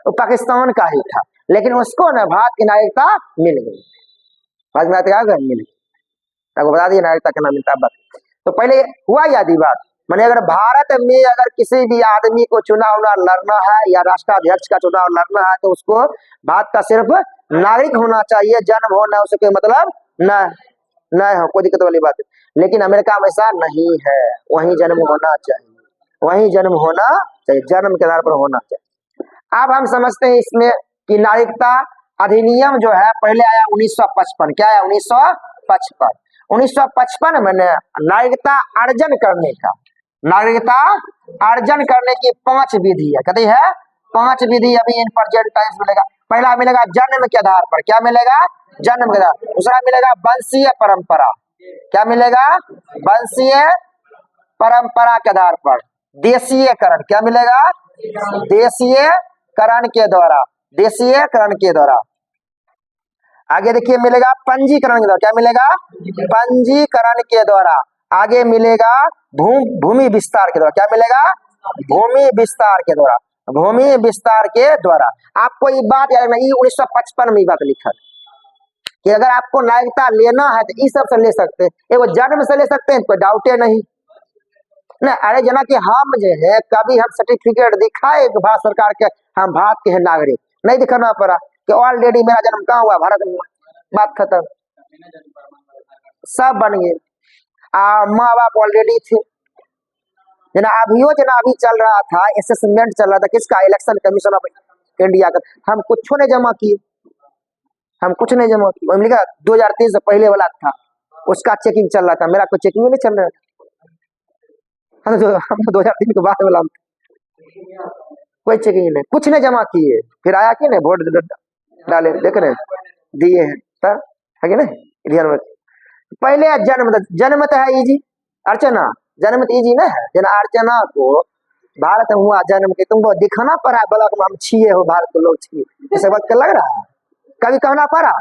वो पाकिस्तान का ही था, लेकिन उसको ना भारत की नागरिकता मिल गई, भारत की नागरिकता मिल गई। आपको बता दिए नागरिकता का नाम मिलता है। तो पहले हुआ याद बात, मैंने अगर भारत में अगर किसी भी आदमी को चुनाव लड़ना है या राष्ट्राध्यक्ष का चुनाव लड़ना है, तो उसको भारत का सिर्फ नागरिक होना चाहिए, जन्म होना उसे कोई मतलब नहीं हो, कोई दिक्कत वाली बात है। लेकिन अमेरिका में ऐसा नहीं है, वहीं जन्म होना चाहिए, जन्म के आधार पर होना चाहिए। अब हम समझते हैं इसमें कि नागरिकता अधिनियम जो है पहले आया 1955। क्या आया 1955 में नागरिकता अर्जन करने की 5 विधि है, कहते हैं 5 विधि अभी इन प्रेजेंट टाइम्स मिलेगा। पहला मिलेगा जन्म के आधार पर, क्या मिलेगा? जन्म के आधार। दूसरा मिलेगा वंशीय परंपरा, क्या मिलेगा? वंशीय परंपरा के आधार पर। देशीयकरण, क्या मिलेगा? देशीयकरण के द्वारा, देशीयकरण के द्वारा। आगे देखिए मिलेगा पंजीकरण के द्वारा, क्या मिलेगा? पंजीकरण के द्वारा। आगे मिलेगा भूमि विस्तार के द्वारा, क्या मिलेगा? भूमि विस्तार के द्वारा, भूमि विस्तार के द्वारा। आपको ये बात याद रखना, 1955 में ये बात लिखा कि अगर आपको नागरिकता लेना है तो इस सब से ले सकते हैं, एगो जन्म से ले सकते हैं, कोई डाउटे नहीं ना। अरे जना कि हम जो है कभी हम सर्टिफिकेट दिखाए भारत सरकार के हम भारत के हैं नागरिक, नहीं दिखाना पड़ा कि ऑलरेडी मेरा जन्म कहाँ हुआ? भारत में, बात खत्म, सब बन गए। माँ बाप ऑलरेडी थे। जना अभी चल रहा था, असेसमेंट चल रहा था किसका? इलेक्शन कमीशन ऑफ इंडिया का। हम कुछ नहीं जमा किए, हम कुछ नहीं जमा किए। वही लिखा 2003 से पहले वाला था, उसका चेकिंग चल रहा था, मेरा कोई चेकिंग नहीं चल रहा था। हम 2003 के बाद वाला कोई चेकिंग नहीं, कुछ नहीं जमा किए। फिर आया कि नहीं, वोट डाले, देख रहे दिए हैं, तब है कि नहीं? ध्यान में पहले जन्म तो है इजी, अर्चना जन्म तो इजी ना है। जना अर्चना को भारत में हुआ जन्म के, तुमको दिखाना पड़ा है ब्लॉक में हम छिए हो, भारत के लोग छिए, ऐसे वक्त लग रहा है? कभी कहना पड़ा?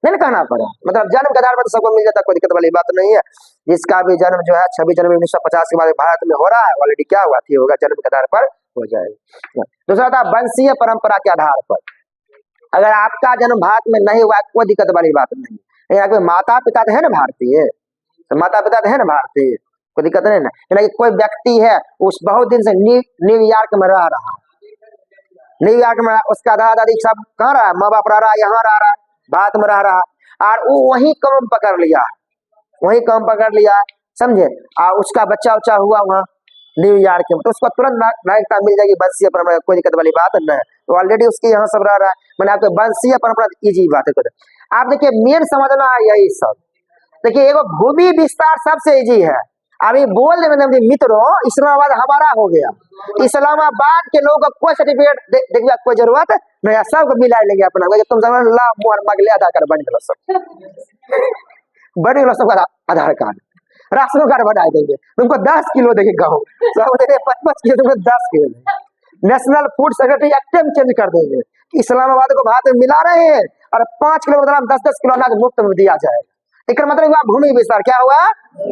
नहीं कहना पड़ा। मतलब जन्म के आधार पर तो सबको मिल जाता, कोई दिक्कत वाली बात नहीं है। जिसका भी जन्म जो है 26 जनवरी 1950 के बाद भारत में हो रहा है, ऑलरेडी क्या हुआ थी होगा, जन्म के आधार पर हो जाएगा। दूसरा था वंशीय परंपरा के आधार पर। अगर आपका जन्म भारत में नहीं हुआ, कोई दिक्कत वाली बात नहीं। लेकिन माता पिता तो है ना भारतीय, तो माता पिता तो है ना भारतीय, कोई दिक्कत नहीं ना। यानी कि कोई व्यक्ति है उस बहुत दिन से न्यूयॉर्क में रह रहा, न्यूयॉर्क में, उसका दादा दादी सब कहाँ रहा है? माँ बाप रह रहा है, यहाँ रह रहा है, भारत में रह रहा है, और वो वही काम पकड़ लिया, वही काम पकड़ लिया, समझे? और उसका बच्चा उच्चा हुआ वहाँ न्यूयॉर्क में, तो उसको तुरंत नागरिकता मिल जाएगी वंशीय परंपरा, कोई दिक्कत वाली बात नहीं है। तो ऑलरेडी उसके यहाँ सब रह रहा है, मैंने आपको वंशीय परंपरा इजी बात है। आप देखिए मेन समझना है यही सब। देखिए एगो भूमि विस्तार सबसे इजी है। अभी बोल दे मित्रों, इस्लामाबाद हमारा हो गया, इस्लामाबाद के लोगों को कोई सर्टिफिकेट देखिए कोई जरूरत नहीं, सबको मिला लेंगे अपना। तुम समझ ला मोहर मगले आधार कार्ड बन गया, सब बन गया, सबका आधार कार्ड, राशन कार्ड बना देंगे तुमको, 10 किलो देंगे गेहूँ, सब देंगे 5-5 किलो, तुमको 10 kilo. National food secretary act में चेंज कर देंगे, इस्लामाबाद को भारत में मिला रहे हैं और 5 किलो मतलब 10-10 किलो अनाज मुफ्त में दिया जाएगा। एक मतलब हुआ भूमि विस्तार। क्या हुआ?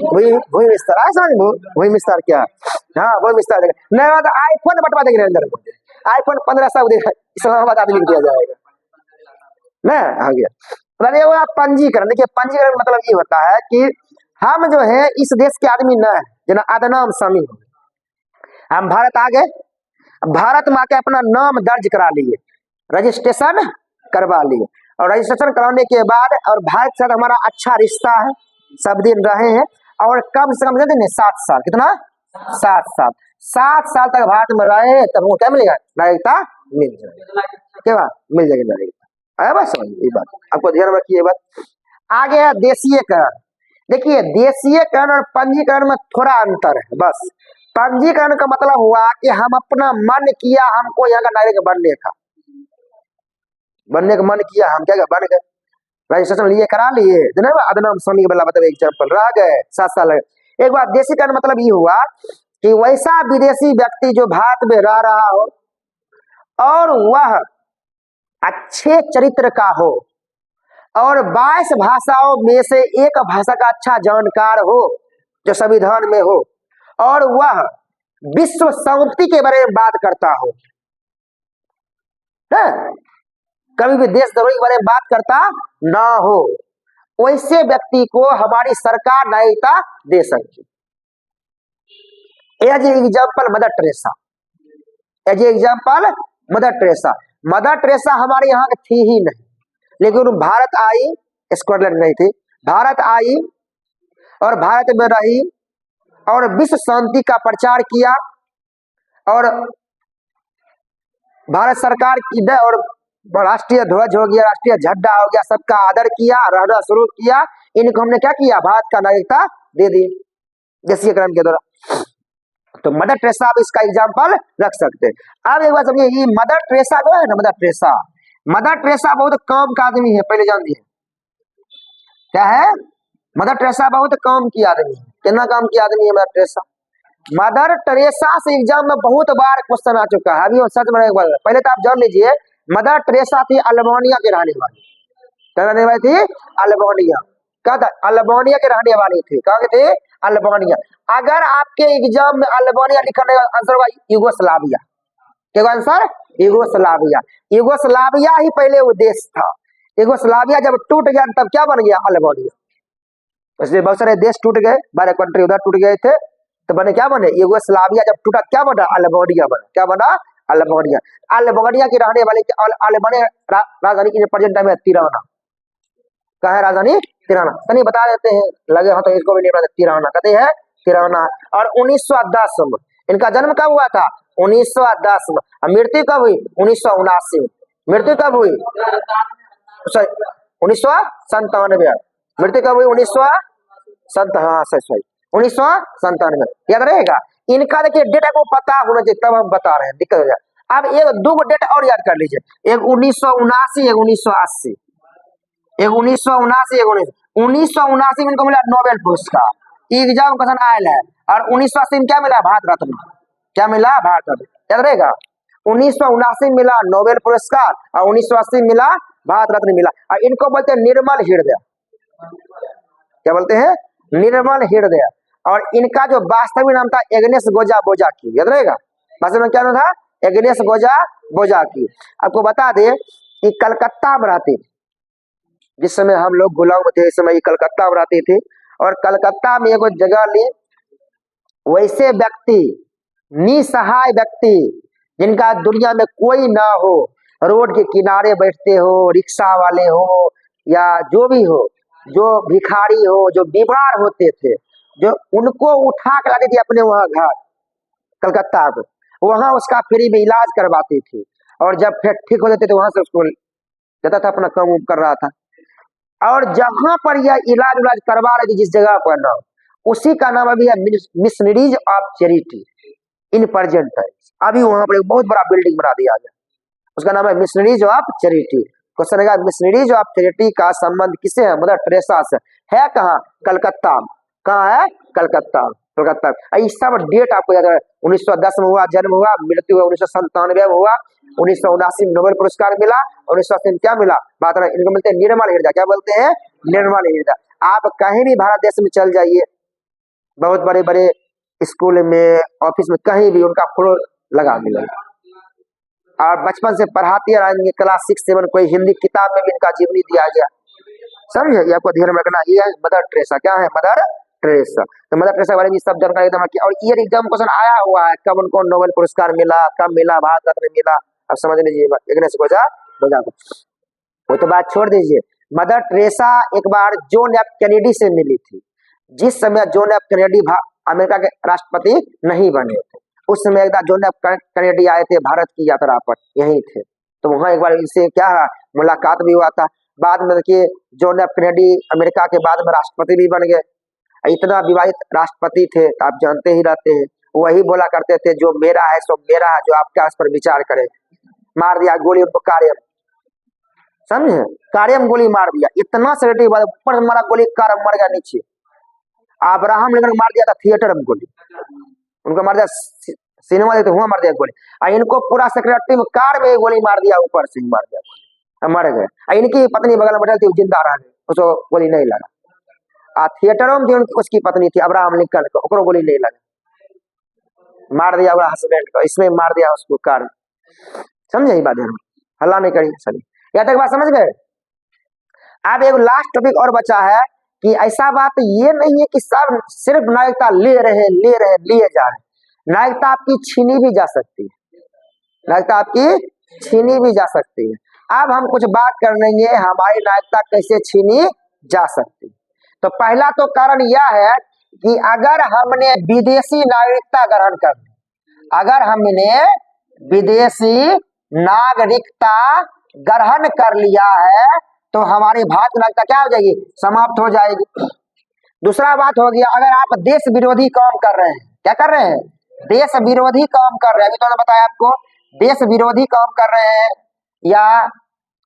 भूमि विस्तार। आए समझ भूमि विस्तार क्या? हाँ, भूमि विस्तार देगा। नहीं बात, आईफोन बंटवा देंगे नरेंद्र मोदी, आईफोन 1500 इस्लामाबाद आदमी को दिया जाएगा ना। आ गया मतलब ये हुआ पंजीकरण। देखिए पंजीकरण मतलब ये होता है कि हम जो है इस देश के आदमी न है, जना अदनाम समी हो, हम भारत आ गए, भारत में आके अपना नाम दर्ज करा लिए, रजिस्ट्रेशन करवा लिए, और रजिस्ट्रेशन कराने के बाद और भारत के साथ हमारा अच्छा रिश्ता है, सब दिन रहे हैं, और कम से कम 7 साल, कितना? 7 साल, 7 साल तक भारत में रहे, तब वो क्या मिलेगा? नागरिकता मिल जाएगी। क्या बात? मिल जाएगी नागरिकता। आया बात समझ? ये बात आपको ध्यान रखिए। बात आगे है देशीयकरण। देखिए देशीयकरण और पंजीकरण में थोड़ा अंतर है बस। पंजीकरण का मतलब हुआ कि हम अपना मन किया, हमको यहाँ का नागरिक बनने का मन किया, हम क्या बन गए, रजिस्ट्रेशन लिए, करा लिए, अदनाम स्वामी वाला मतलब एग्जाम्पल, रह गए 7 साल। एक बार देशीकरण मतलब ये हुआ कि वैसा विदेशी व्यक्ति जो भारत में रह रहा हो और वह अच्छे चरित्र का हो और 22 भाषाओं में से एक भाषा का अच्छा जानकार हो, जो संविधान में हो, और वह विश्व शांति के बारे में बात करता हो, है? कभी भी देश द्रोही के बारे में बात करता ना हो, वैसे व्यक्ति को हमारी सरकार नागरिकता दे सकती। As example Mother Teresa, as example Mother Teresa. Mother Teresa हमारे यहाँ की थी ही नहीं, लेकिन भारत आई, स्कॉटलैंड नहीं थी, भारत आई और भारत में रही और विश्व शांति का प्रचार किया, और भारत सरकार की और राष्ट्रीय ध्वज हो गया, राष्ट्रीय झंडा हो गया, सबका आदर किया, रहना शुरू किया। इनको हमने क्या किया? भारत का नागरिकता दे दी देशीयकरण के द्वारा। तो मदर टेरेसा आप इसका एग्जाम्पल रख सकते हैं। अब एक बात समझिए, ये मदर टेरेसा जो है ना, मदर टेरेसा बहुत काम का आदमी है, पहले जान दिए क्या है। मदर टेरेसा बहुत काम की आदमी है। कितना काम की आदमी है मदर टेरेसा? मदर टेरेसा से एग्जाम में बहुत बार क्वेश्चन आ चुका है। अभी सच में एक बार पहले तो आप जान लीजिए, मदर टेरेसा थी अल्बानिया के रहने वाली। क्या रहने वाली थी? अल्बानिया। क्या था? अल्बानिया के रहने वाली थी। कहाँ के थे? अल्बानिया। अगर आपके एग्जाम में अल्बानिया लिखा रहेगा, आंसर होगा यूगोस्लाविया। क्या आंसर? यूगोस्लाविया। यूगोस्लाविया ही पहले वो देश था। यूगोस्लाविया जब टूट गया तब क्या बन गया? अल्बानिया। इसलिए बहुत सारे देश टूट गए, 12 कंट्री उधर टूट गए थे, तो बने क्या बने? यूगोस्लाविया जब टूटा क्या बना? अल्बानिया बना। क्या बना? अल्बानिया। अल्बानिया की रहने वाली अल्बानिया राजधानी की प्रेजेंट टाइम है तिराना। कहाँ है राजधानी? तिराना। तनी बता देते हैं, लगे हो तो इसको भी नहीं बता। तिराना कहते हैं, तिराना। और 1910 में इनका जन्म कब हुआ था? 1910 में। मृत्यु कब हुई? 1979 में। मृत्यु कब हुई? 1997। मृत्यु कब हुई? 1997। याद रहेगा। इनका देखिए डेट को पता होना चाहिए, तब हम बता रहे हैं, दिक्कत हो जाए। अब एक दो डेट और याद कर लीजिए, एक 1979, एक 1980। एक 1979, एक 1979 में इनको मिला नोबेल पुरस्कार। एग्जाम क्वेश्चन आयल है। और 1980 में क्या मिला? भारत रत्न। क्या मिला? भारत रत्न। याद रहेगा। 1979 मिला नोबेल पुरस्कार और 1980 मिला भारत रत्न मिला। और इनको बोलते हैं निर्मल हृदय। क्या बोलते हैं? निर्मल हृदय। और इनका जो वास्तविक नाम था एग्नेस गोजा बोजाकी। याद रहेगा। वास्तविक नाम क्या नाम था? एग्नेस गोजा बोजाकी। आपको बता दे कि कलकत्ता में रहती थी जिस समय हम लोग गुलाम थे, इस समय कलकत्ता में रहती थी। और कलकत्ता में एक जगह ली, वैसे व्यक्ति, निसहाय व्यक्ति जिनका दुनिया में कोई ना हो, रोड के किनारे बैठते हो, रिक्शा वाले हो या जो भी हो, जो भिखारी हो, जो बीमार होते थे, जो उनको उठा के लाती थी अपने वहां घर कलकत्ता में, वहां उसका फ्री में इलाज करवाती थी। और जब फिर ठीक हो जाते थे वहां से उसको जाता था, अपना काम कर रहा था। और जहां पर यह इलाज करवा रही थी जिस जगह पर ना, उसी का नाम अभी है missionaries of charity in present times. अभी वहां पर एक बहुत बड़ा बिल्डिंग बना दिया गया, उसका नाम है मिशनरीज ऑफ चैरिटी। क्वेश्चन है मिशनरीज ऑफ चैरिटी का संबंध किससे है? मदर टेरेसा से है। कहाँ? कलकत्ता में। कहाँ है? कलकत्ता। कलकत्ता। इस सब डेट आपको याद है। 1910 में हुआ जन्म, हुआ मृत्यु हुआ 1997 में हुआ, 1979 में नोबेल पुरस्कार मिला, 1980 में क्या मिला? बात रहा, इनको मिलते हैं निर्मल हृदय। क्या बोलते हैं? निर्मल हृदय। आप कहीं भी भारत देश में चल जाइए, बहुत बड़े बड़े स्कूल में, ऑफिस में, कहीं भी उनका फोटो लगा मिलेगा। और बचपन से पढ़ाती रहेंगे, क्लास 6, 7 कोई हिंदी किताब में भी इनका जीवनी दिया गया। समझे? ये आपको ध्यान में रखना। ये है मदर टेरेसा। क्या है? Mother Teresa. तो मदर टेरेसा वाले भी सब जानकारी एकदम रखिए। और ये एग्जाम क्वेश्चन आया हुआ है, कब उनको नोबेल पुरस्कार मिला, कब मिला, भारत रत्न मिला, अब समझ लीजिए। एग्नेस गोजा बोजाकी। वो तो बात छोड़ दीजिए। मदर टेरेसा एक बार जॉन एफ कैनेडी से मिली थी, जिस समय जॉन एफ कैनेडी अमेरिका के राष्ट्रपति नहीं बने थे। उस समय एक बार जॉन एफ कैनेडी आए थे भारत की यात्रा पर, यही थे। तो वहां एक बार इनसे क्या मुलाकात भी हुआ था। बाद में देखिए जॉन एफ कैनेडी अमेरिका के बाद में राष्ट्रपति भी बन गए। इतना विवाहित राष्ट्रपति थे, आप जानते ही रहते हैं। वही बोला करते थे, जो मेरा है सो मेरा है, जो आपका उस पर विचार करे। मार दिया गोली उनको कार्यम, समझे? कार्यम गोली मार दिया। इतना सेक्रेटरी ऊपर से मारा गोली, कार्यम मर गया नीचे। अब्राहम लिंकन मार दिया था थिएटर में गोली, उनको मार दिया सिनेमा देते हुआ मार दिया गोली। और इनको पूरा सेक्रेटरी में कार में गोली मार दिया, ऊपर से मार दिया गोली, मर गए। इनकी पत्नी बगल में बैठल थी, जिंदा रह गई, उसको गोली नहीं लगा। थिएटरों में उसकी पत्नी थी अब्राहम लिंकन को, ओकरो गोली नहीं लगा, मार दिया पूरा हस्बैंड को, इसमें मार दिया उसको कार। समझे? ये बात हल्ला नहीं करी। चलिए यहाँ तक बात समझ गए। अब एक लास्ट टॉपिक और बचा है कि ऐसा बात ये नहीं है कि सब सिर्फ नागरिकता ले जा रहे। नागरिकता आपकी छीनी भी जा सकती है, नागरिकता आपकी छीनी भी जा सकती है। अब हम कुछ बात कर लेंगे हमारी नागरिकता कैसे छीनी जा सकती है। तो पहला तो कारण यह है कि अगर हमने विदेशी नागरिकता ग्रहण कर ली, अगर हमने विदेशी नागरिकता ग्रहण कर लिया है तो हमारी भारतीय नागरिकता क्या हो जाएगी? समाप्त हो जाएगी। दूसरा बात हो गया, अगर आप देश विरोधी काम कर रहे हैं, क्या कर रहे हैं? देश विरोधी काम कर रहे हैं, अभी तो मैंने बताया आपको, देश विरोधी काम कर रहे हैं, या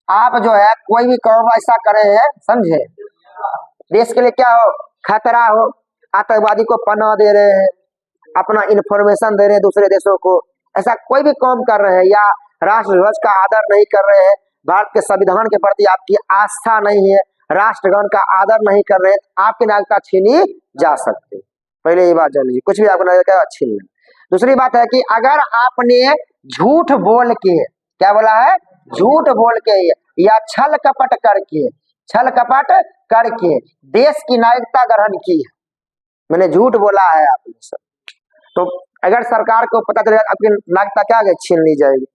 आप जो है कोई भी काम ऐसा करे हैं, समझे, देश के लिए क्या हो, खतरा हो, आतंकवादी को पनाह दे रहे हैं, अपना इंफॉर्मेशन दे रहे हैं दूसरे देशों को, ऐसा कोई भी काम कर रहे हैं, या राष्ट्रध्वज का आदर नहीं कर रहे हैं, भारत के संविधान के प्रति आपकी आस्था नहीं है, राष्ट्रगान का आदर नहीं कर रहे हैं, आपकी नागरिकता छीनी जा सकती है। पहले ये बात जान लीजिए, कुछ भी आपको नागरिकता छीन लें। दूसरी बात है कि अगर आपने झूठ बोल के, क्या बोला है, झूठ बोल के या छल कपट करके, छल कपट करके देश की नागरिकता ग्रहण की है, मैंने झूठ बोला है आपने सब, तो अगर सरकार को पता चलेगा आपकी नागरिकता क्या होगी, छीन ली जाएगी,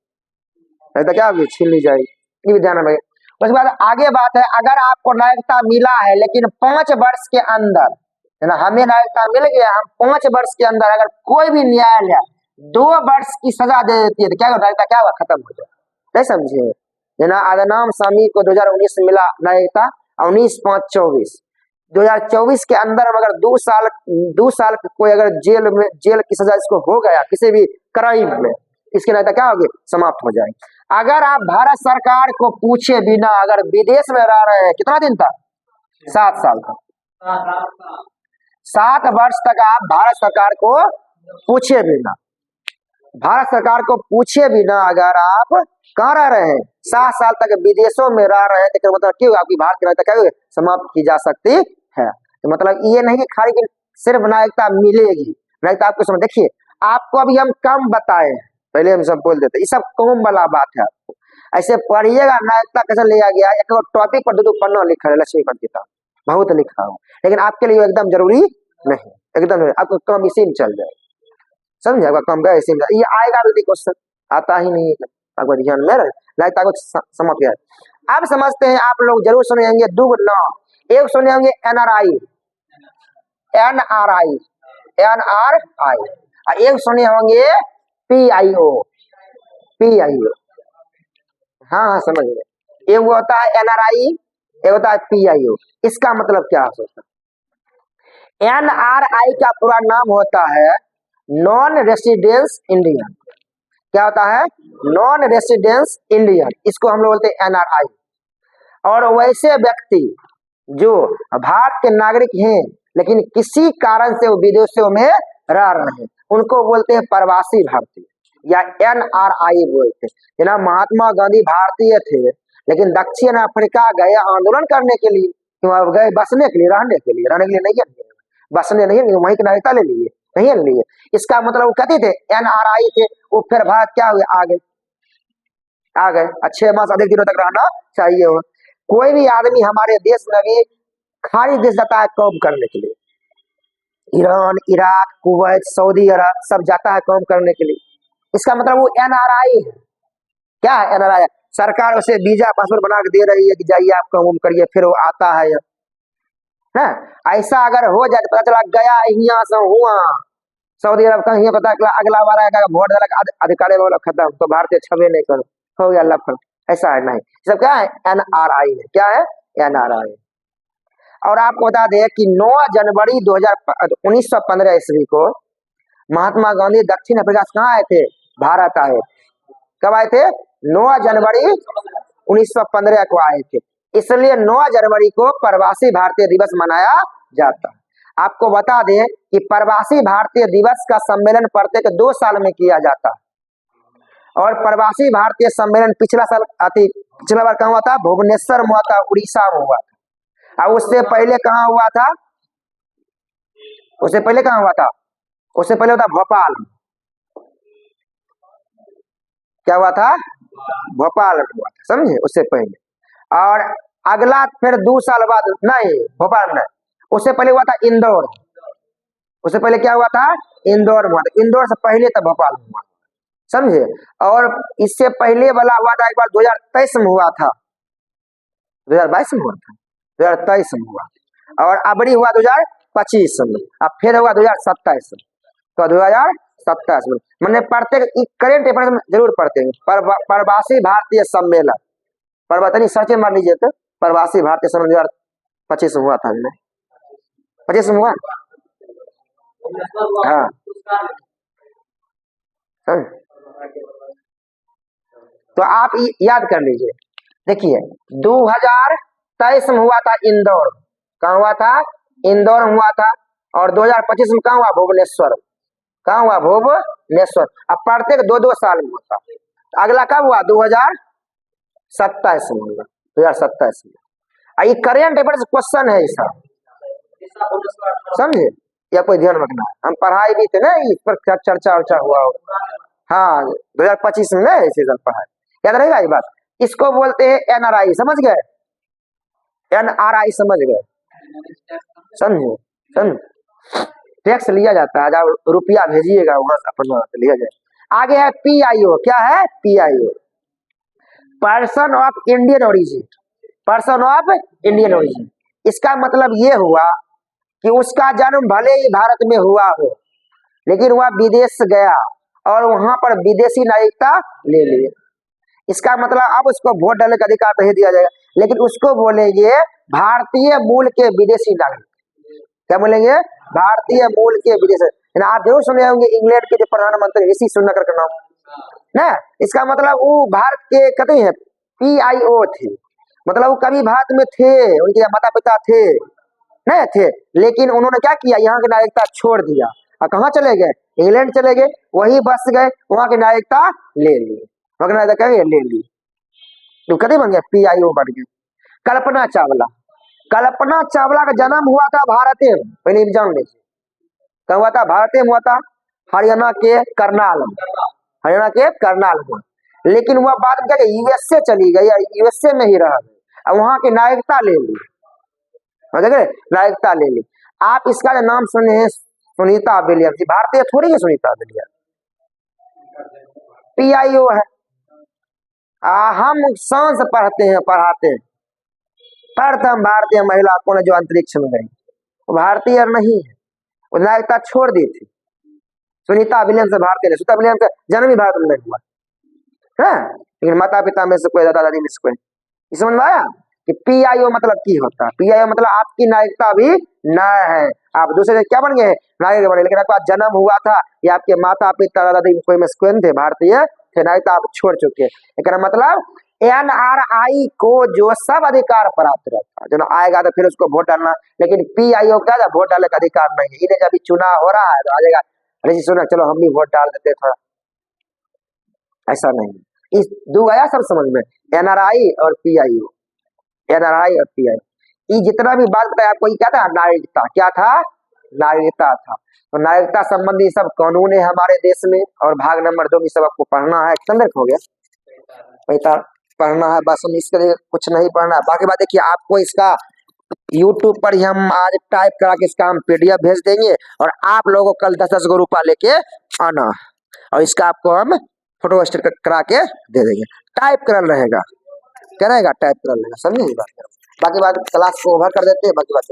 नागरिकता क्या होगी, छीन ली जाएगी, ये भी ध्यान रखिए। उसके बाद आगे बात है, अगर आपको नागरिकता मिला है लेकिन 5 वर्ष के अंदर, है ना, हमें नागरिकता मिल गया, हम 5 वर्ष के अंदर अगर कोई भी न्यायालय 2 वर्ष की सजा दे देती है तो क्या नागरिकता क्या होगा, खत्म हो जाए, नहीं समझे, है ना। आदनाम सामी को 2019 में मिला नागरिकता, 19/5/24, 2024 के अंदर अगर 2 साल कोई अगर जेल की सजा इसको हो गया किसी भी क्राइम में, इसकी नागरिकता क्या होगी, समाप्त हो जाएगी। अगर आप भारत सरकार को पूछे बिना अगर विदेश में रह रहे हैं, कितना दिन तक, 7 साल तक, 7 वर्ष तक आप भारत सरकार को पूछे बिना, भारत सरकार को पूछे बिना अगर आप कहाँ रह रहे हैं, 7 साल तक विदेशों में रह रहे हैं, तो मतलब क्यों आपकी भारत की नागरिकता क्या समाप्त की जा सकती है। तो मतलब ये नहीं कि खाली सिर्फ नागरिकता मिलेगी, नागरिकता आपको समझ, देखिए आपको अभी हम कम बताए, पहले हम सब बोल देते, ये सब कम वाला बात है, आपको ऐसे पढ़िएगा नागरिकता कैसे लिया गया, एक टॉपिक पर 2 पन्ना लिखा है लक्ष्मीकांत किताब, बहुत लिखा हो, लेकिन आपके लिए एकदम जरूरी नहीं, एकदम नहीं, आपको कम इसी में चल जाए, समझे, आपका कम गया इसी में, ये आएगा भी क्वेश्चन, आता ही नहीं है, आपको ध्यान में रहे, नागरिकता को समझ गया। अब समझते हैं, आप लोग जरूर सुने होंगे 2 नाम, एक सुने होंगे NRI, और एक सुने होंगे PIO, हाँ समझ गए, एक होता है NRI, एक होता है PIO, इसका मतलब क्या हो सकता है, NRI का पूरा नाम होता है नॉन रेसिडेंस इंडियन, क्या होता है, नॉन रेसिडेंस इंडियन, इसको हम लोग बोलते हैं NRI। और वैसे व्यक्ति जो भारत के नागरिक हैं लेकिन किसी कारण से वो विदेशों में रह रहे हैं, उनको बोलते हैं प्रवासी भारतीय, या NRI बोलते हैं। ना महात्मा गांधी भारतीय थे लेकिन दक्षिण अफ्रीका गए आंदोलन करने के लिए, क्यों गए, बसने के लिए, रहने के लिए नहीं है, बसने नहीं, वहीं की नागरिकता ले लिए, नहीं लिए, इसका मतलब वो कहते थे NRI थे, वो फिर भारत क्या हुए, आ गए 6 मास अधिक दिनों तक रहना चाहिए हो। कोई भी आदमी हमारे देश में भी खाली देश जाता है काम करने के लिए, ईरान, इराक, कुवैत, सऊदी अरब सब जाता है काम करने के लिए, इसका मतलब वो NRI है। क्या है NRI? सरकार उसे वीजा पासपोर्ट बना के दे रही है कि जाइए आप काम करिए, फिर वो आता है ना। ऐसा अगर हो जाए तो पता चला गया यहाँ से हुआ सऊदी अरब का, यहाँ पता चला अगला बार आएगा वोट डाला अधिकारी बोला खत्म, तो भारतीय छवि नहीं करो, हो गया लफड़, ऐसा है नहीं, सब क्या है NRI है, क्या है NRI। और आपको बता दें कि 9 जनवरी 1915 ईस्वी को महात्मा गांधी दक्षिण अफ्रीका से कहाँ आए थे, भारत आए। कब आए थे? 9 जनवरी 1915 को आए थे, इसलिए 9 जनवरी को प्रवासी भारतीय दिवस मनाया जाता है। आपको बता दें कि प्रवासी भारतीय दिवस का सम्मेलन प्रत्येक 2 साल में किया जाता है, और प्रवासी भारतीय सम्मेलन पिछला बार कहाँ हुआ था, भुवनेश्वर में हुआ था, उड़ीसा में हुआ था। और उससे पहले कहाँ हुआ था, उससे पहले कहाँ हुआ था, उससे पहले हुआ था भोपाल, क्या हुआ था, भोपाल में हुआ था, समझे, उससे पहले। और अगला फिर 2 साल बाद, नहीं भोपाल में नहीं, उससे पहले हुआ था इंदौर, उससे पहले क्या हुआ था, इंदौर में हुआ था, इंदौर से पहले तो भोपाल में हुआ, समझे। और इससे पहले वाला हुआ था एक बार 2023 में हुआ था, 2022 में हुआ था, 2023 में हुआ, और अबरी हुआ 2025 में, अब फिर हुआ 2027 में, तो 2027 में मैंने प्रत्येक करेंट अफेयर्स में जरूर पढ़ते हैं प्रवासी भारतीय सम्मेलन, प्रवर्तनी सर्च मार लीजिए तो प्रवासी भारतीय सम्मेलन 2025 में हुआ था, 25 में हुआ, हाँ समझ? तो आप याद कर लीजिए। देखिए 2023 में हुआ था इंदौर, कहाँ हुआ था? इंदौर में हुआ था। और 2025 में कहाँ हुआ? भुवनेश्वर। कहाँ हुआ? भुवनेश्वर। अब प्रत्येक 2-2 साल में होता। अगला कब हुआ? 2027 में होगा, 2027 में। ये करेंट अफेयर्स क्वेश्चन है इसका, समझे? या कोई ध्यान रखना है, हम पढ़ाई भी थे ना, इस पर चर्चा वर्चा हुआ होगा। हाँ 2025 में इसी साल पढ़ाई, याद रहेगा ये बात। इसको बोलते हैं एनआरआई, समझ गए? एनआरआई समझ गए? समझे? समझ? टैक्स लिया जाता है, जब रुपया भेजिएगा वहां से अपना लिया जाए। आगे है पीआईओ। क्या है? PIO, person of Indian origin. Person of Indian origin, इसका मतलब ये हुआ कि उसका जन्म भले ही भारत में हुआ हो, लेकिन वह विदेश गया और वहां पर विदेशी नागरिकता ले लिए। इसका मतलब अब उसको वोट डालने का अधिकार नहीं दिया जाएगा, लेकिन उसको बोलेंगे भारतीय मूल के विदेशी नागरिक। क्या बोलेंगे? भारतीय मूल के विदेशी। आप जरूर सुने होंगे इंग्लैंड के जो प्रधानमंत्री ऋषि सुनक का नाम ना, इसका मतलब वो भारत के कहते हैं पीआईओ थे, मतलब वो कभी भारत में थे, उनके माता पिता थे नहीं थे, लेकिन उन्होंने क्या किया? यहाँ की नागरिकता छोड़ दिया और कहाँ चले गए? इंग्लैंड चले गए, वही बस गए, वहां की नागरिकता ले ली, वहां की नागरिकता क्या ले ली, तो कभी बन गया पीआईओ बन गए। कल्पना चावला। कल्पना चावला का जन्म हुआ था भारत में, पहले जान लीजिए कब हुआ था? भारत में हुआ था, हरियाणा के करनाल में, हरियाणा के करनाल में। लेकिन वह बाद में क्या यूएसए चली गई, यूएसए में ही रह गई, और वहां की नागरिकता ले ली, नागरिकता ले ली। आप इसका जो नाम सुने हैं सुनीता विलियम्स, भारतीय थोड़ी है सुनीता विलियम्स, पीआईओ है। हम सांस पढ़ते हैं, पढ़ाते हैं, प्रथम भारतीय महिला कौन है जो अंतरिक्ष में गई? वो भारतीय नहीं है, वो नागरिकता छोड़ दी थी। सुनीता विलियम्स भारतीय नहीं, सुनीता विलियम्स का जन्म ही भारत में नहीं हुआ है, लेकिन माता पिता में से कोई, दादा दादी में से कोई। समझ में आया कि पीआईओ मतलब की होता है? पीआईओ मतलब आपकी नागरिकता भी न है, आप दूसरे क्या बन गए? नागरिक बने, लेकिन आपका जन्म हुआ था या आपके माता पिता दादा दादी कोई में से कोई थे भारतीय थे, नागरिकता आप छोड़ चुके। इसका मतलब एनआरआई को जो सब अधिकार प्राप्त रहता है, जो आएगा तो फिर उसको वोट डालना, लेकिन पीआईओ का वोट डालने का अधिकार नहीं है। इन्हें जब चुनाव हो रहा है तो आ जाएगा, अरे सुना चलो हम भी वोट डाल देते थोड़ा, ऐसा नहीं। इस दो आया सब समझ में, एनआरआई और पीआईओ, एनआरआई और पीआईओ। ये जितना भी बात बताया आपको, क्या था? नागरिकता। क्या था? नागरिकता था। तो नागरिकता संबंधी सब कानून है हमारे देश में, और भाग नंबर 2 में सब आपको पढ़ना है। संदर्भ हो गया, पैसा पढ़ना है बस, इसके लिए कुछ नहीं पढ़ना है। बाकी बात देखिए, आपको इसका YouTube पर ही हम आज टाइप करा के इसका हम पीडीएफ भेज देंगे, और आप लोगों को कल 10-10 गो रुपया लेके आना, और इसका आपको हम फोटो स्टेट करा के दे देंगे। टाइप करल रहेगा, क्या रहेगा? टाइप करल रहेगा, समझे? बाकी बात क्लास को ओवर कर देते हैं, बाकी बात